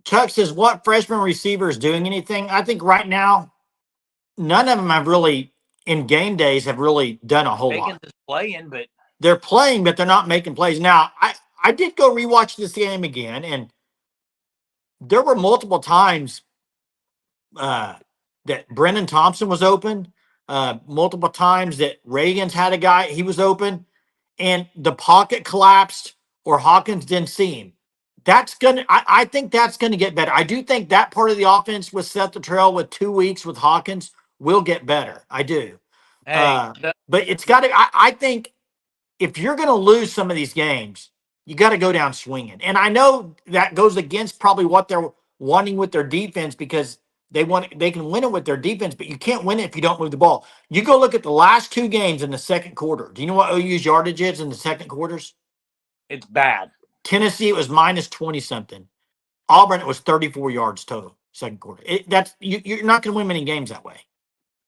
Chuck says, what freshman receiver is doing anything? I think right now, none of them have really, in game days, have really done a whole lot. Playing, but they're playing, but they're not making plays. Now, I did go rewatch this game again, and there were multiple times that Brennan Thompson was open, multiple times that Reagan's had a guy, he was open, and the pocket collapsed or Hawkins didn't see him. I think that's gonna get better. I do think that part of the offense with Seth Luttrell with 2 weeks with Hawkins will get better. I do. Hey, but it's got to. I think if you're going to lose some of these games, you got to go down swinging. And I know that goes against probably what they're wanting with their defense because they can win it with their defense, but you can't win it if you don't move the ball. You go look at the last 2 games in the second quarter. Do you know what OU's yardage is in the second quarters? It's bad. Tennessee, it was minus 20 something. Auburn, it was 34 yards total second quarter. You're not going to win many games that way.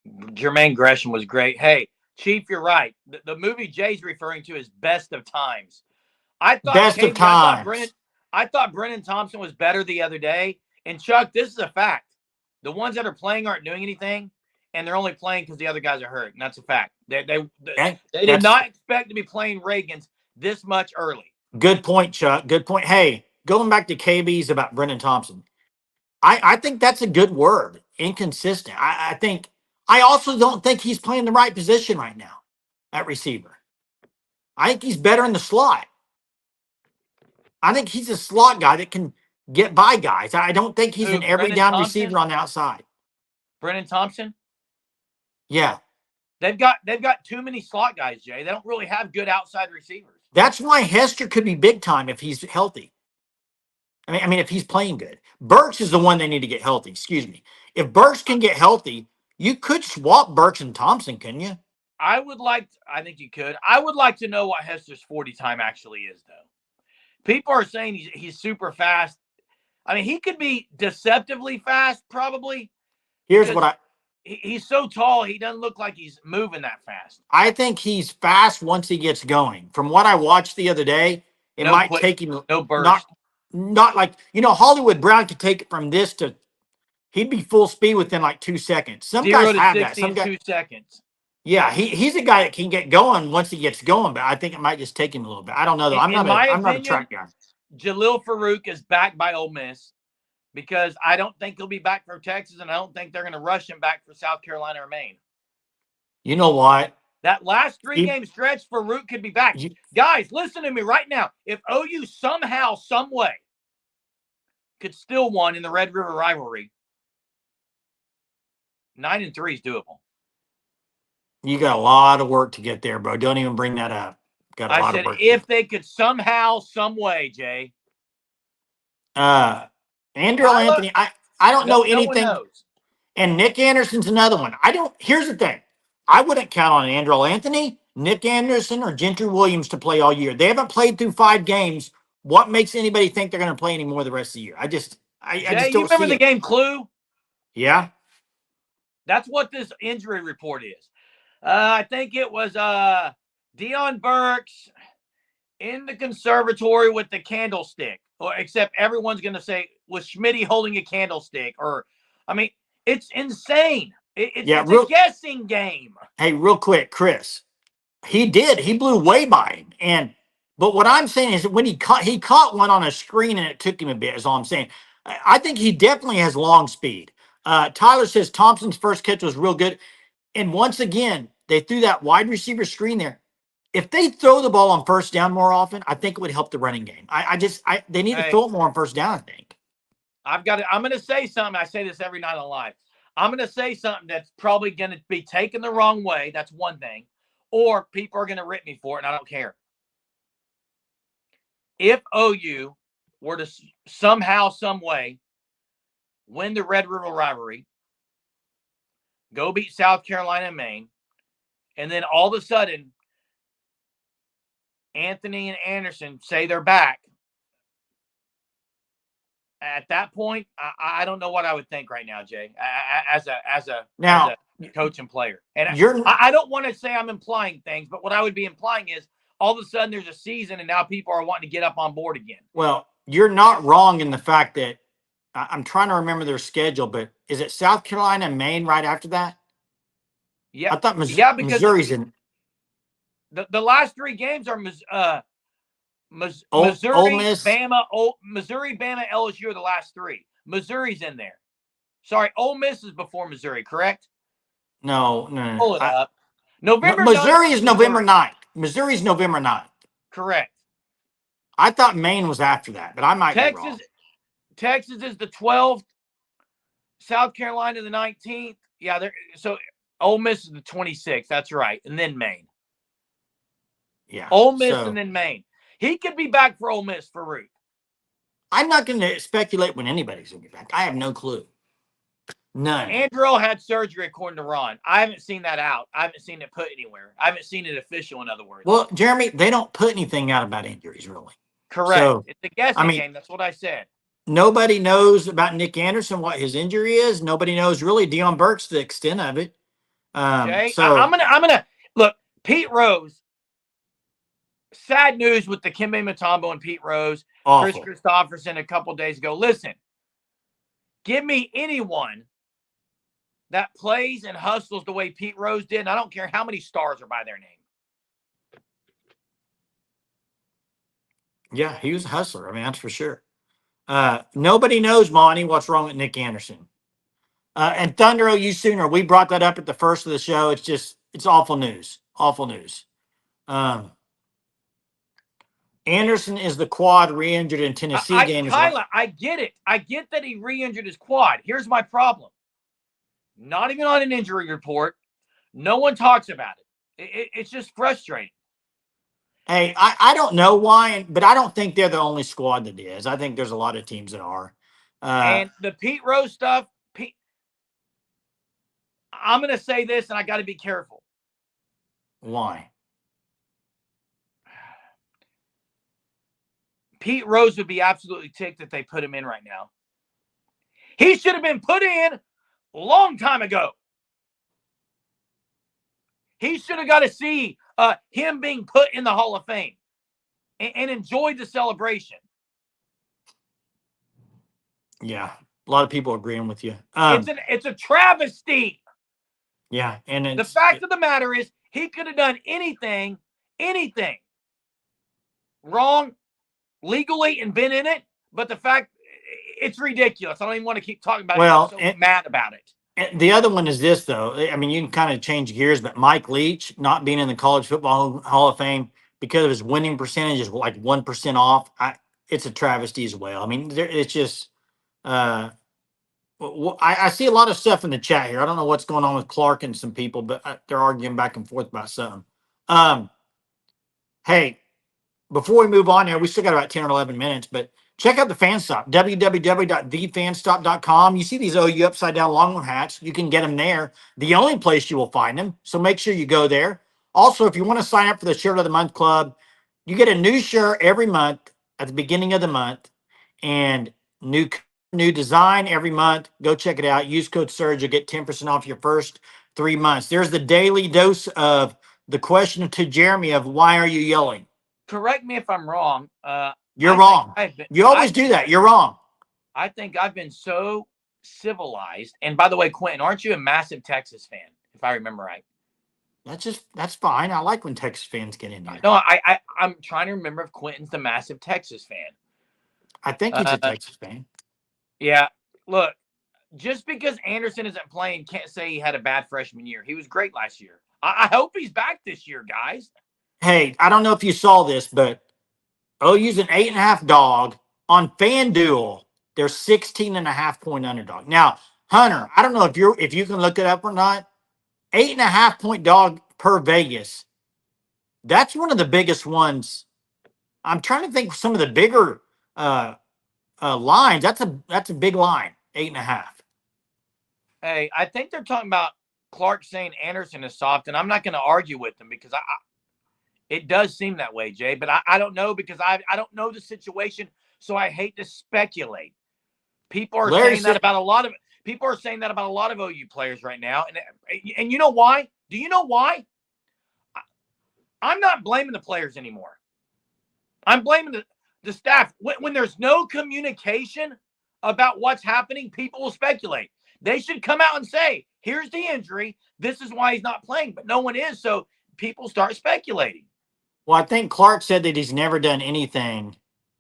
Jermaine Gresham was great. Hey, Chief, you're right. The movie Jay's referring to is Best of Times. I thought Brennan Thompson was better the other day. And Chuck, this is a fact. The ones that are playing aren't doing anything, and they're only playing because the other guys are hurt. And that's a fact. They did not expect to be playing Reagan's this much early. Good point, Chuck. Good point. Hey, going back to KB's about Brennan Thompson, I think that's a good word. Inconsistent. I also don't think he's playing the right position right now at receiver. I think he's better in the slot. I think he's a slot guy that can get by guys. I don't think he's an every down receiver on the outside. Brennan Thompson? Yeah. They've got too many slot guys, Jay. They don't really have good outside receivers. That's why Hester could be big time if he's healthy. I mean, if he's playing good. Burks is the one they need to get healthy. Excuse me. If Burks can get healthy, you could swap Burks and Thompson, couldn't you? I think you could. I would like to know what Hester's 40 time actually is, though. People are saying he's super fast. I mean, he could be deceptively fast, probably. He's so tall, he doesn't look like he's moving that fast. I think he's fast once he gets going. From what I watched the other day, it might take him no burst. Not like, Hollywood Brown could take it from this to, he'd be full speed within like 2 seconds. Some guys have that. Some guys, 2 seconds. Yeah, he's a guy that can get going once he gets going, but I think it might just take him a little bit. I don't know though. I'm not a track guy. Jalil Farouk is back by Ole Miss because I don't think he'll be back for Texas, and I don't think they're going to rush him back for South Carolina or Maine. You know what? That last 3-game stretch, Farouk could be back. Guys, listen to me right now. If OU somehow, some way, could still win in the Red River rivalry, 9-3 is doable. You got a lot of work to get there, bro. Don't even bring that up. Got a lot of work. If they could somehow, some way, Jay. Andrew Anthony, I don't know anything. And Nick Anderson's another one. Here's the thing. I wouldn't count on Andrew Anthony. Nick Anderson or Gentry Williams to play all year. They haven't played through 5 games. What makes anybody think they're going to play any more the rest of the year? I just Jay, you don't remember see the it. game Clue? Yeah. That's what this injury report is. I think it was Dion Burks in the conservatory with the candlestick, or except everyone's going to say, was Schmitty holding a candlestick? Or, I mean, it's insane. It's a guessing game. Hey, real quick, Chris. He did. He blew way by him. But what I'm saying is that when he caught one on a screen and it took him a bit, is all I'm saying. I think he definitely has long speed. Tyler says Thompson's first catch was real good. And once again, they threw that wide receiver screen there. If they throw the ball on first down more often, I think it would help the running game. They need to throw it more on first down, I think. I'm going to say something. I say this every night on live. I'm going to say something that's probably going to be taken the wrong way. That's one thing. Or people are going to rip me for it, and I don't care. If OU were to somehow, some way, win the Red River rivalry, go beat South Carolina and Maine, and then all of a sudden, Anthony and Anderson say they're back, at that point, I don't know what I would think right now, Jay, as a coach and player. And I don't want to say I'm implying things, but what I would be implying is all of a sudden there's a season and now people are wanting to get up on board again. Well, you're not wrong in the fact that I'm trying to remember their schedule, but is it South Carolina and Maine right after that? Yeah. I thought Missouri's in. The last 3 games are Missouri, Ole Miss. Missouri, Bama, LSU are the last 3. Missouri's in there. Sorry, Ole Miss is before Missouri, correct? No. Pull it up. Missouri is November 9th. Missouri's November 9th. Correct. I thought Maine was after that, but I might be wrong. Texas is the 12th. South Carolina the 19th. Yeah, so Ole Miss is the 26th. That's right. And then Maine. Yeah. Ole Miss and then Maine. He could be back for Ole Miss for Ruth. I'm not going to speculate when anybody's going to be back. I have no clue. None. Andrew had surgery, according to Ron. I haven't seen that out. I haven't seen it put anywhere. I haven't seen it official, in other words. Well, Jeremy, they don't put anything out about injuries, really. Correct. So, it's a guessing game. That's what I said. Nobody knows about Nick Anderson, what his injury is. Nobody knows really Dion Burks, the extent of it. Jay, I'm gonna look. Pete Rose. Sad news with the Kimbe Mutombo and Pete Rose, Awful. Chris Christopherson a couple days ago. Listen, give me anyone that plays and hustles the way Pete Rose did, and I don't care how many stars are by their name. Yeah, he was a hustler. I mean, that's for sure. Nobody knows, Monty, what's wrong with Nick Anderson. And Thunder OU Sooner, we brought that up at the first of the show. It's awful news. Awful news. Anderson is the quad re-injured in Tennessee game. Kyla, I get it. I get that he re-injured his quad. Here's my problem. Not even on an injury report. No one talks about it. It's just frustrating. Hey, I don't know why, but I don't think they're the only squad that is. I think there's a lot of teams that are. And the Pete Rose stuff, I'm going to say this, and I got to be careful. Why? Pete Rose would be absolutely ticked that they put him in right now. He should have been put in a long time ago. He should have got to see him being put in the Hall of Fame and enjoy the celebration. Yeah, a lot of people agreeing with you. It's a travesty. Yeah, and the fact of the matter is he could have done anything wrong legally and been in it, but the fact it's ridiculous. I don't even want to keep talking about it. I'm so mad about it. And the other one is this, though. I mean, you can kind of change gears, but Mike Leach not being in the College Football Hall of Fame because of his winning percentage is like 1% off. It's a travesty as well. I mean, it's just I see a lot of stuff in the chat here. I don't know what's going on with Clark and some people, but they're arguing back and forth about something. Hey, before we move on here, we still got about 10 or 11 minutes, but check out the Fan Stop, www.thefanstop.com. You see these OU upside down Longhorn hats. You can get them there. The only place you will find them. So make sure you go there. Also, if you want to sign up for the Shirt of the Month Club, you get a new shirt every month at the beginning of the month, and new design every month. Go check it out. Use code Surge. You'll get 10% off your first 3 months. There's the daily dose of the question to Jeremy of why are you yelling? Correct me if I'm wrong. You're wrong. You always I do that. You're wrong. I think I've been so civilized. And by the way, Quentin, aren't you a massive Texas fan? If I remember right. That's fine. I like when Texas fans get in there. No, I'm trying to remember if Quentin's the massive Texas fan. I think he's a Texas fan. Yeah. Look, just because Anderson isn't playing, can't say he had a bad freshman year. He was great last year. I hope he's back this year, guys. Hey, I don't know if you saw this, but OU's an 8.5 dog on FanDuel. They're 16.5 point underdog. Now, Hunter, I don't know if you can look it up or not. 8.5 point dog per Vegas. That's one of the biggest ones. I'm trying to think of some of the bigger lines. That's a big line. 8.5. Hey, I think they're talking about Clark saying Anderson is soft, and I'm not going to argue with them because it does seem that way, Jay. But I don't know because I don't know the situation, so I hate to speculate. People are saying that about a lot of OU players right now, and you know why? Do you know why? I'm not blaming the players anymore. I'm blaming the staff. When there's no communication about what's happening, people will speculate. They should come out and say, here's the injury. This is why he's not playing. But no one is, so people start speculating. Well, I think Clark said that he's never done anything.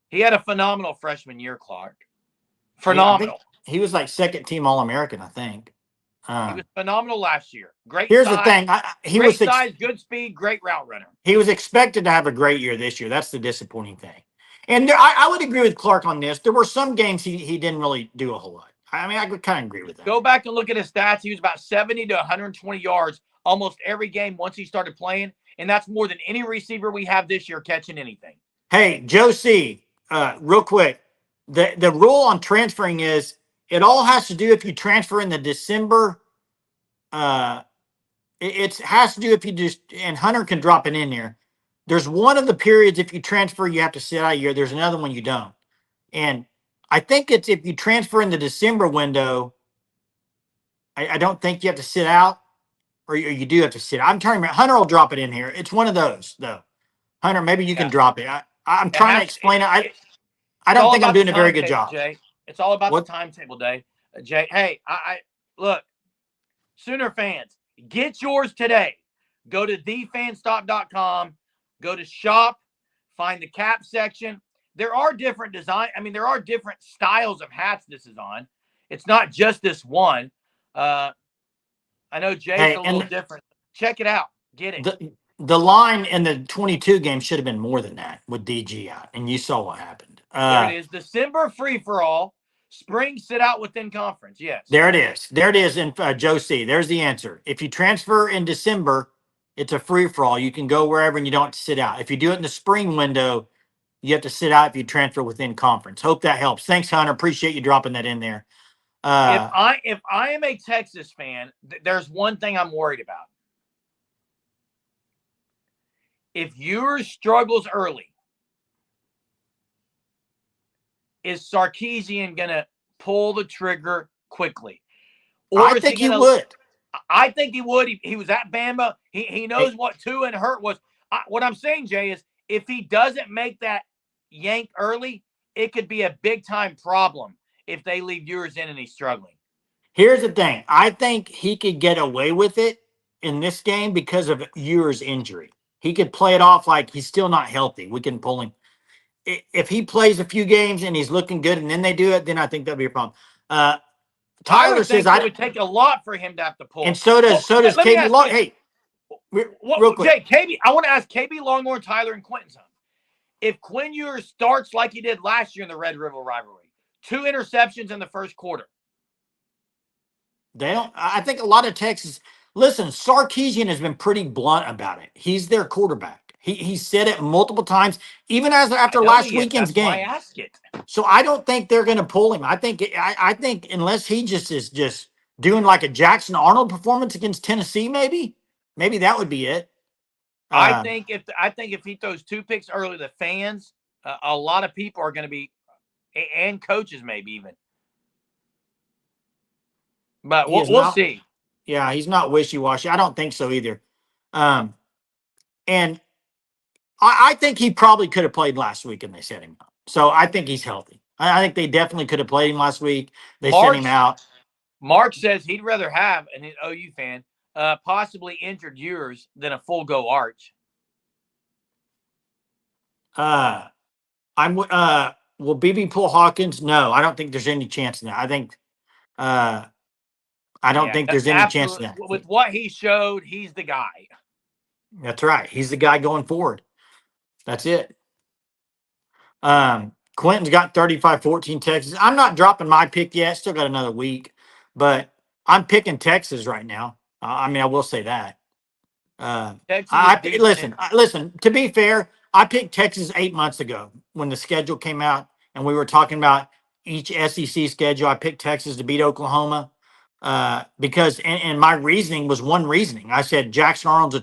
He had a phenomenal freshman year, Clark. Phenomenal. He was like second team All-American, I think. He was phenomenal last year. Great Here's size, the thing. Great size, good speed, great route runner. He was expected to have a great year this year. That's the disappointing thing. And I would agree with Clark on this. There were some games he didn't really do a whole lot. I mean, I would kind of agree with that. Go back and look at his stats. He was about 70 to 120 yards almost every game once he started playing, and that's more than any receiver we have this year catching anything. Hey, Joe C., real quick, the rule on transferring is it all has to do if you transfer in the December. It has to do if you just, and Hunter can drop it in there. There's one of the periods if you transfer, you have to sit out a year. There's another one you don't. And I think it's if you transfer in the December window, I don't think you have to sit out, or you do have to sit. I'm trying to remember. Hunter will drop it in here. It's one of those, though. Hunter, maybe you can drop it. I'm trying to explain it. I don't think I'm doing a very good job. Jay. It's all about the timetable, Jay. Hey, I look, Sooner fans, get yours today. Go to thefanstop.com, go to shop, find the cap section. There are different there are different styles of hats this is on. It's not just this one. I know Jay's a little different. Check it out. Get it. The line in the 22 game should have been more than that with DG out, and you saw what happened. There it is. December free-for-all. Spring sit out within conference. Yes. There it is. There it is in Joe C. There's the answer. If you transfer in December, it's a free-for-all. You can go wherever and you don't have to sit out. If you do it in the spring window, you have to sit out if you transfer within conference. Hope that helps. Thanks, Hunter. Appreciate you dropping that in there. If I am a Texas fan, there's one thing I'm worried about. If yours struggles early, is Sarkisian going to pull the trigger quickly? Or I think he would. I think he would. He was at Bama. He knows what Tua and Hurt was. What I'm saying, Jay, is if he doesn't make that yank early, it could be a big-time problem if they leave yours in and he's struggling. Here's the thing. I think he could get away with it in this game because of Ewer's injury. He could play it off like he's still not healthy. We can pull him. If he plays a few games and he's looking good and then they do it, then I think that'll be a problem. Tyler says it would take a lot for him to have to pull. And so does KB Long. Hey, real quick. Jay, KB, I want to ask KB Longhorn, Tyler, and Quentin something. If Quinn Ewers starts like he did last year in the Red River rivalry, 2 interceptions in the first quarter. I think a lot of Texas. Listen, Sarkisian has been pretty blunt about it. He's their quarterback. He said it multiple times, even after last weekend's game. That's why I ask it. So I don't think they're going to pull him. I think unless he is doing like a Jackson Arnold performance against Tennessee, maybe that would be it. I think if he throws 2 picks early, the fans, a lot of people are going to be, and coaches maybe even. But He is we'll not. see. Yeah, he's not wishy washy. I don't think so either. And I think he probably could have played last week and they set him up. So I think he's healthy. I think they definitely could have played him last week. They sent him out. Mark says he'd rather have an OU fan possibly injured yours than a full go Arch. Will BB pull Hawkins? No, I don't think there's any chance in that. I think I don't think there's any chance in that. With what he showed, he's the guy. That's right. He's the guy going forward. That's it. Quentin's got 35-14 Texas. I'm not dropping my pick yet. Still got another week, but I'm picking Texas right now. I mean, I will say that. Listen. To be fair, I picked Texas 8 months ago when the schedule came out, and we were talking about each SEC schedule. I picked Texas to beat Oklahoma because, and my reasoning was one reasoning. I said Jackson Arnold's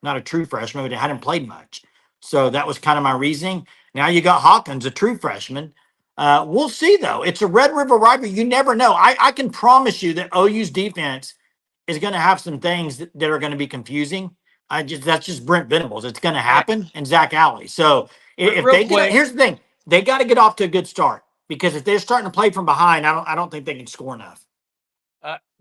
not a true freshman, but he hadn't played much, so that was kind of my reasoning. Now you got Hawkins, a true freshman. We'll see though. It's a Red River rivalry. You never know. I can promise you that OU's defense is going to have some things that are going to be confusing. That's just Brent Venables. It's going to happen, and Zach Alley. So here's the thing: they got to get off to a good start, because if they're starting to play from behind, I don't think they can score enough.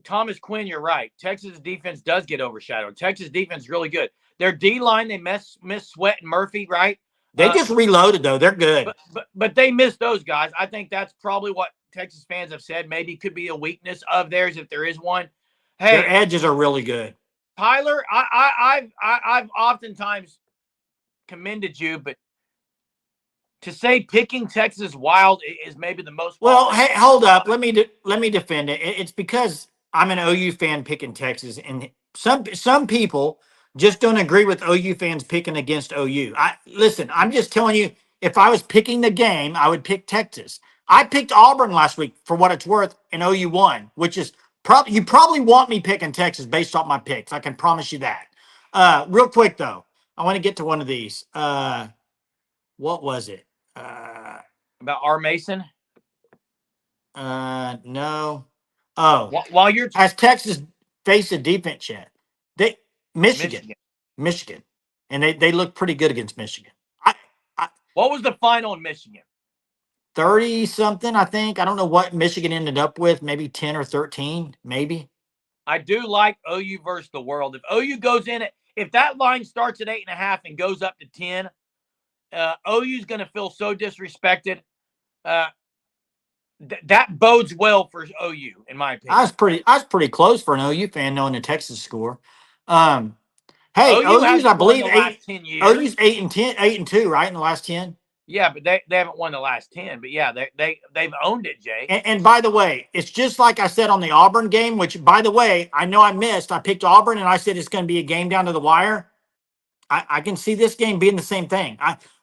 Thomas Quinn, you're right. Texas defense does get overshadowed. Texas defense is really good. Their D line, they miss Sweat and Murphy, right? They just reloaded though. They're good, but they missed those guys. I think that's probably what Texas fans have said. Maybe could be a weakness of theirs if there is one. Hey, their edges are really good. Tyler, I've oftentimes commended you, but to say picking Texas wild is maybe the most. Well, hey, hold up. Let me defend it. It's because I'm an OU fan picking Texas, and some people just don't agree with OU fans picking against OU. Listen, I'm just telling you, if I was picking the game, I would pick Texas. I picked Auburn last week for what it's worth, and OU won, which is you probably want me picking Texas based off my picks. I can promise you that. Real quick though, I want to get to one of these. What was it? About R. Mason? No. Oh, while you're has Texas faced a defense yet? Michigan, and they look pretty good against Michigan. What was the final in Michigan? 30 something, I think. I don't know what Michigan ended up with. Maybe 10 or 13, maybe. I do like OU versus the world. If OU goes in if that line starts at 8.5 and goes up to 10, OU's going to feel so disrespected. That bodes well for OU, in my opinion. I was pretty close for an OU fan knowing the Texas score. Hey, OU's I believe OU's 8-2, right, in the last 10. Yeah, but they haven't won the last 10. But yeah, they've owned it, Jay. And by the way, it's just like I said on the Auburn game, which by the way, I know I missed. I picked Auburn and I said it's going to be a game down to the wire. I can see this game being the same thing.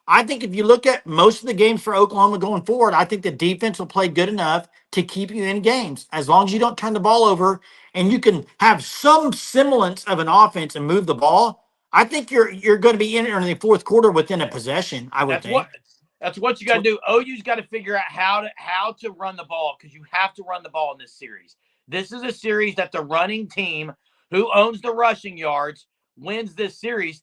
I think if you look at most of the games for Oklahoma going forward, I think the defense will play good enough to keep you in games. As long as you don't turn the ball over and you can have some semblance of an offense and move the ball, I think you're going to be in the fourth quarter within a possession, I would think. That's what you got to do. OU's got to figure out how to run the ball, because you have to run the ball in this series. This is a series that the running team who owns the rushing yards wins this series,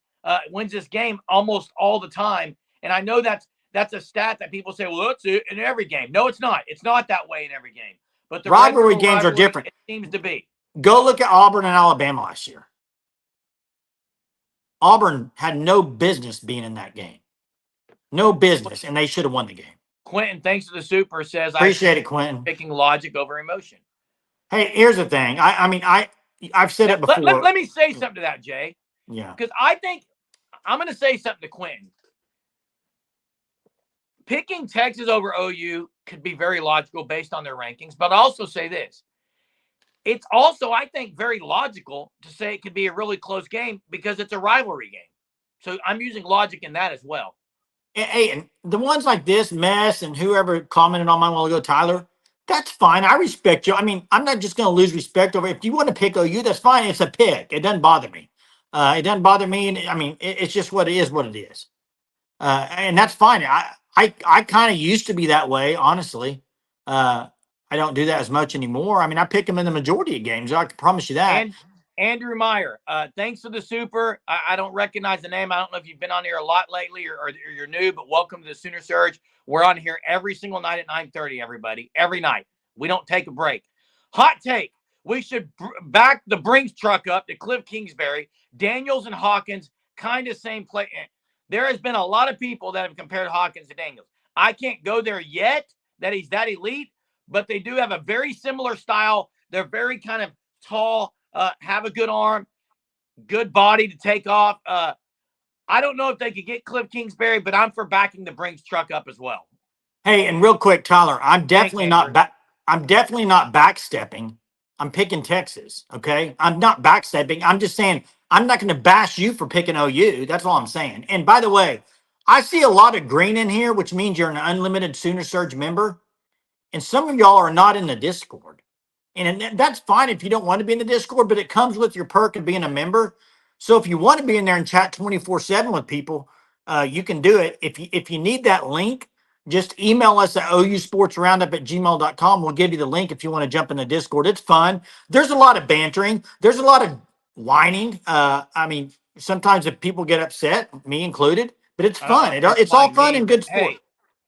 wins this game almost all the time. And I know that's a stat that people say, well, that's it in every game. No, it's not. It's not that way in every game. But the rivalry games are different. It seems to be. Go look at Auburn and Alabama last year. Auburn had no business being in that game. No business, and they should have won the game. Quentin, thanks to the super, says appreciate it, Quentin. Picking logic over emotion. Hey, here's the thing. I've said it before. Let me say something to that, Jay. Yeah. Because I think I'm going to say something to Quentin. Picking Texas over OU could be very logical based on their rankings, but I'll also say this. It's also, I think, very logical to say it could be a really close game because it's a rivalry game. So I'm using logic in that as well. Hey, and the ones like this, Mess, and whoever commented on mine a while ago, Tyler, that's fine. I respect you. I mean, I'm not just going to lose respect over it. If you want to pick OU, that's fine. It's a pick. It doesn't bother me. It doesn't bother me. And I mean, it's just what it is, what it is. And that's fine. I kind of used to be that way, honestly. Uh, I don't do that as much anymore. I mean, I pick them in the majority of games. I can promise you that. And Andrew Meyer, thanks for the super. I don't recognize the name. I don't know if you've been on here a lot lately or you're new, but welcome to the Sooner Surge. We're on here every single night at 9:30, everybody. Every night. We don't take a break. Hot take. We should back the Brinks truck up to Cliff Kingsbury. Daniels and Hawkins, kind of same play. There has been a lot of people that have compared Hawkins to Daniels. I can't go there yet that he's that elite, but they do have a very similar style. They're very kind of tall, have a good arm, good body to take off. I don't know if they could get Cliff Kingsbury, but I'm for backing the Brinks truck up as well. Hey, and real quick, Tyler, I'm Thanks, definitely not Andrew. back. I'm definitely not backstepping. I'm picking Texas. Okay, I'm not backstepping. I'm just saying I'm not going to bash you for picking OU. That's all I'm saying. And by the way, I see a lot of green in here, which means you're an unlimited Sooner Surge member, and some of y'all are not in the Discord. And that's fine if you don't want to be in the Discord, but it comes with your perk of being a member. So if you want to be in there and chat 24/7 with people, you can do it. If you need that link, just email us at ousportsroundup@gmail.com. We'll give you the link if you want to jump in the Discord. It's fun. There's a lot of bantering. There's a lot of whining. I mean, sometimes if people get upset, me included, but it's I don't know fun. if you're It's all implying fun me, and but good sport. hey,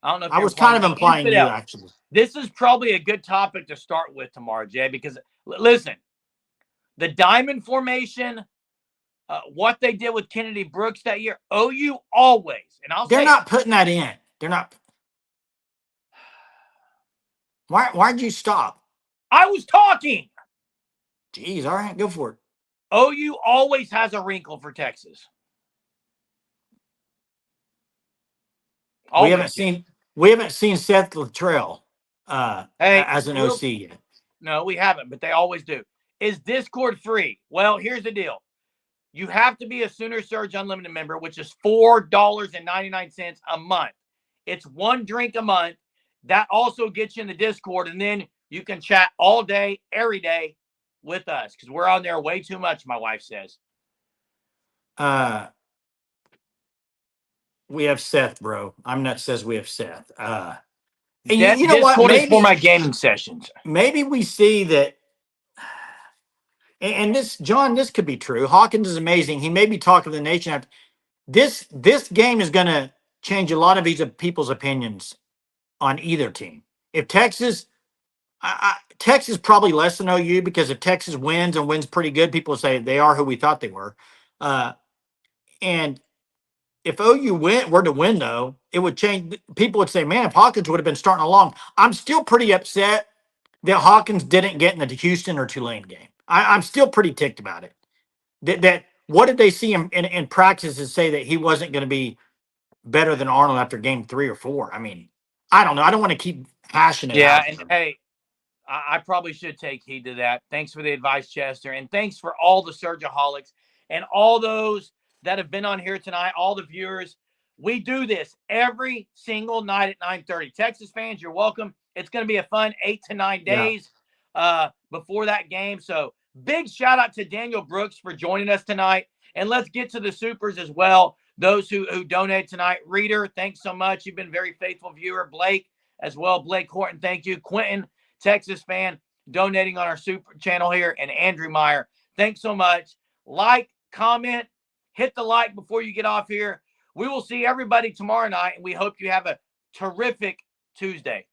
I don't know if I you're was kind implying of me. implying you, Infidel. actually. This is probably a good topic to start with tomorrow, Jay, because listen, the diamond formation, what they did with Kennedy Brooks that year, OU always, and I'll They're say it. not putting that in. They're not. Why'd you stop? I was talking. Jeez, all right, go for it. OU always has a wrinkle for Texas. We Always. haven't seen Seth Luttrell Hey, as an OC yet. no, we haven't, but they always do. Is Discord free? Well, here's the deal. You have to be a Sooner Surge Unlimited member, which is $4.99 a month. It's one drink a month. That also gets you in the Discord, and then you can chat all day, every day with us because we're on there way too much, my wife says. We have Seth, bro. I'm not says we have Seth. And you know what? Discord is for my gaming sessions. Maybe we see that. And this, John, this could be true. Hawkins is amazing. He may be talking to the nation after this. This game is going to change a lot of these people's opinions on either team. If Texas, Texas probably less than OU because if Texas wins and wins pretty good, people say they are who we thought they were. And if OU were to win, though, it would change. People would say, man, if Hawkins would have been starting along, I'm still pretty upset that Hawkins didn't get in the Houston or Tulane game. I'm still pretty ticked about it. That what did they see him in practice to say that he wasn't going to be better than Arnold after game 3 or 4? I mean, I don't know. I don't want to keep hashing it Yeah, out. and hey, I probably should take heed to that. Thanks for the advice, Chester. And thanks for all the Surgeaholics and all those that have been on here tonight, all the viewers. We do this every single night at 9:30. Texas fans, you're welcome. It's going to be a fun 8 to 9 days before that game. So big shout out to Daniel Brooks for joining us tonight. And let's get to the supers as well. Those who donate tonight. Reader, thanks so much. You've been a very faithful viewer. Blake as well. Blake Horton, thank you. Quentin, Texas fan, donating on our super channel here, and Andrew Meyer. Thanks so much. Like, comment, hit the like before you get off here. We will see everybody tomorrow night, and we hope you have a terrific Tuesday.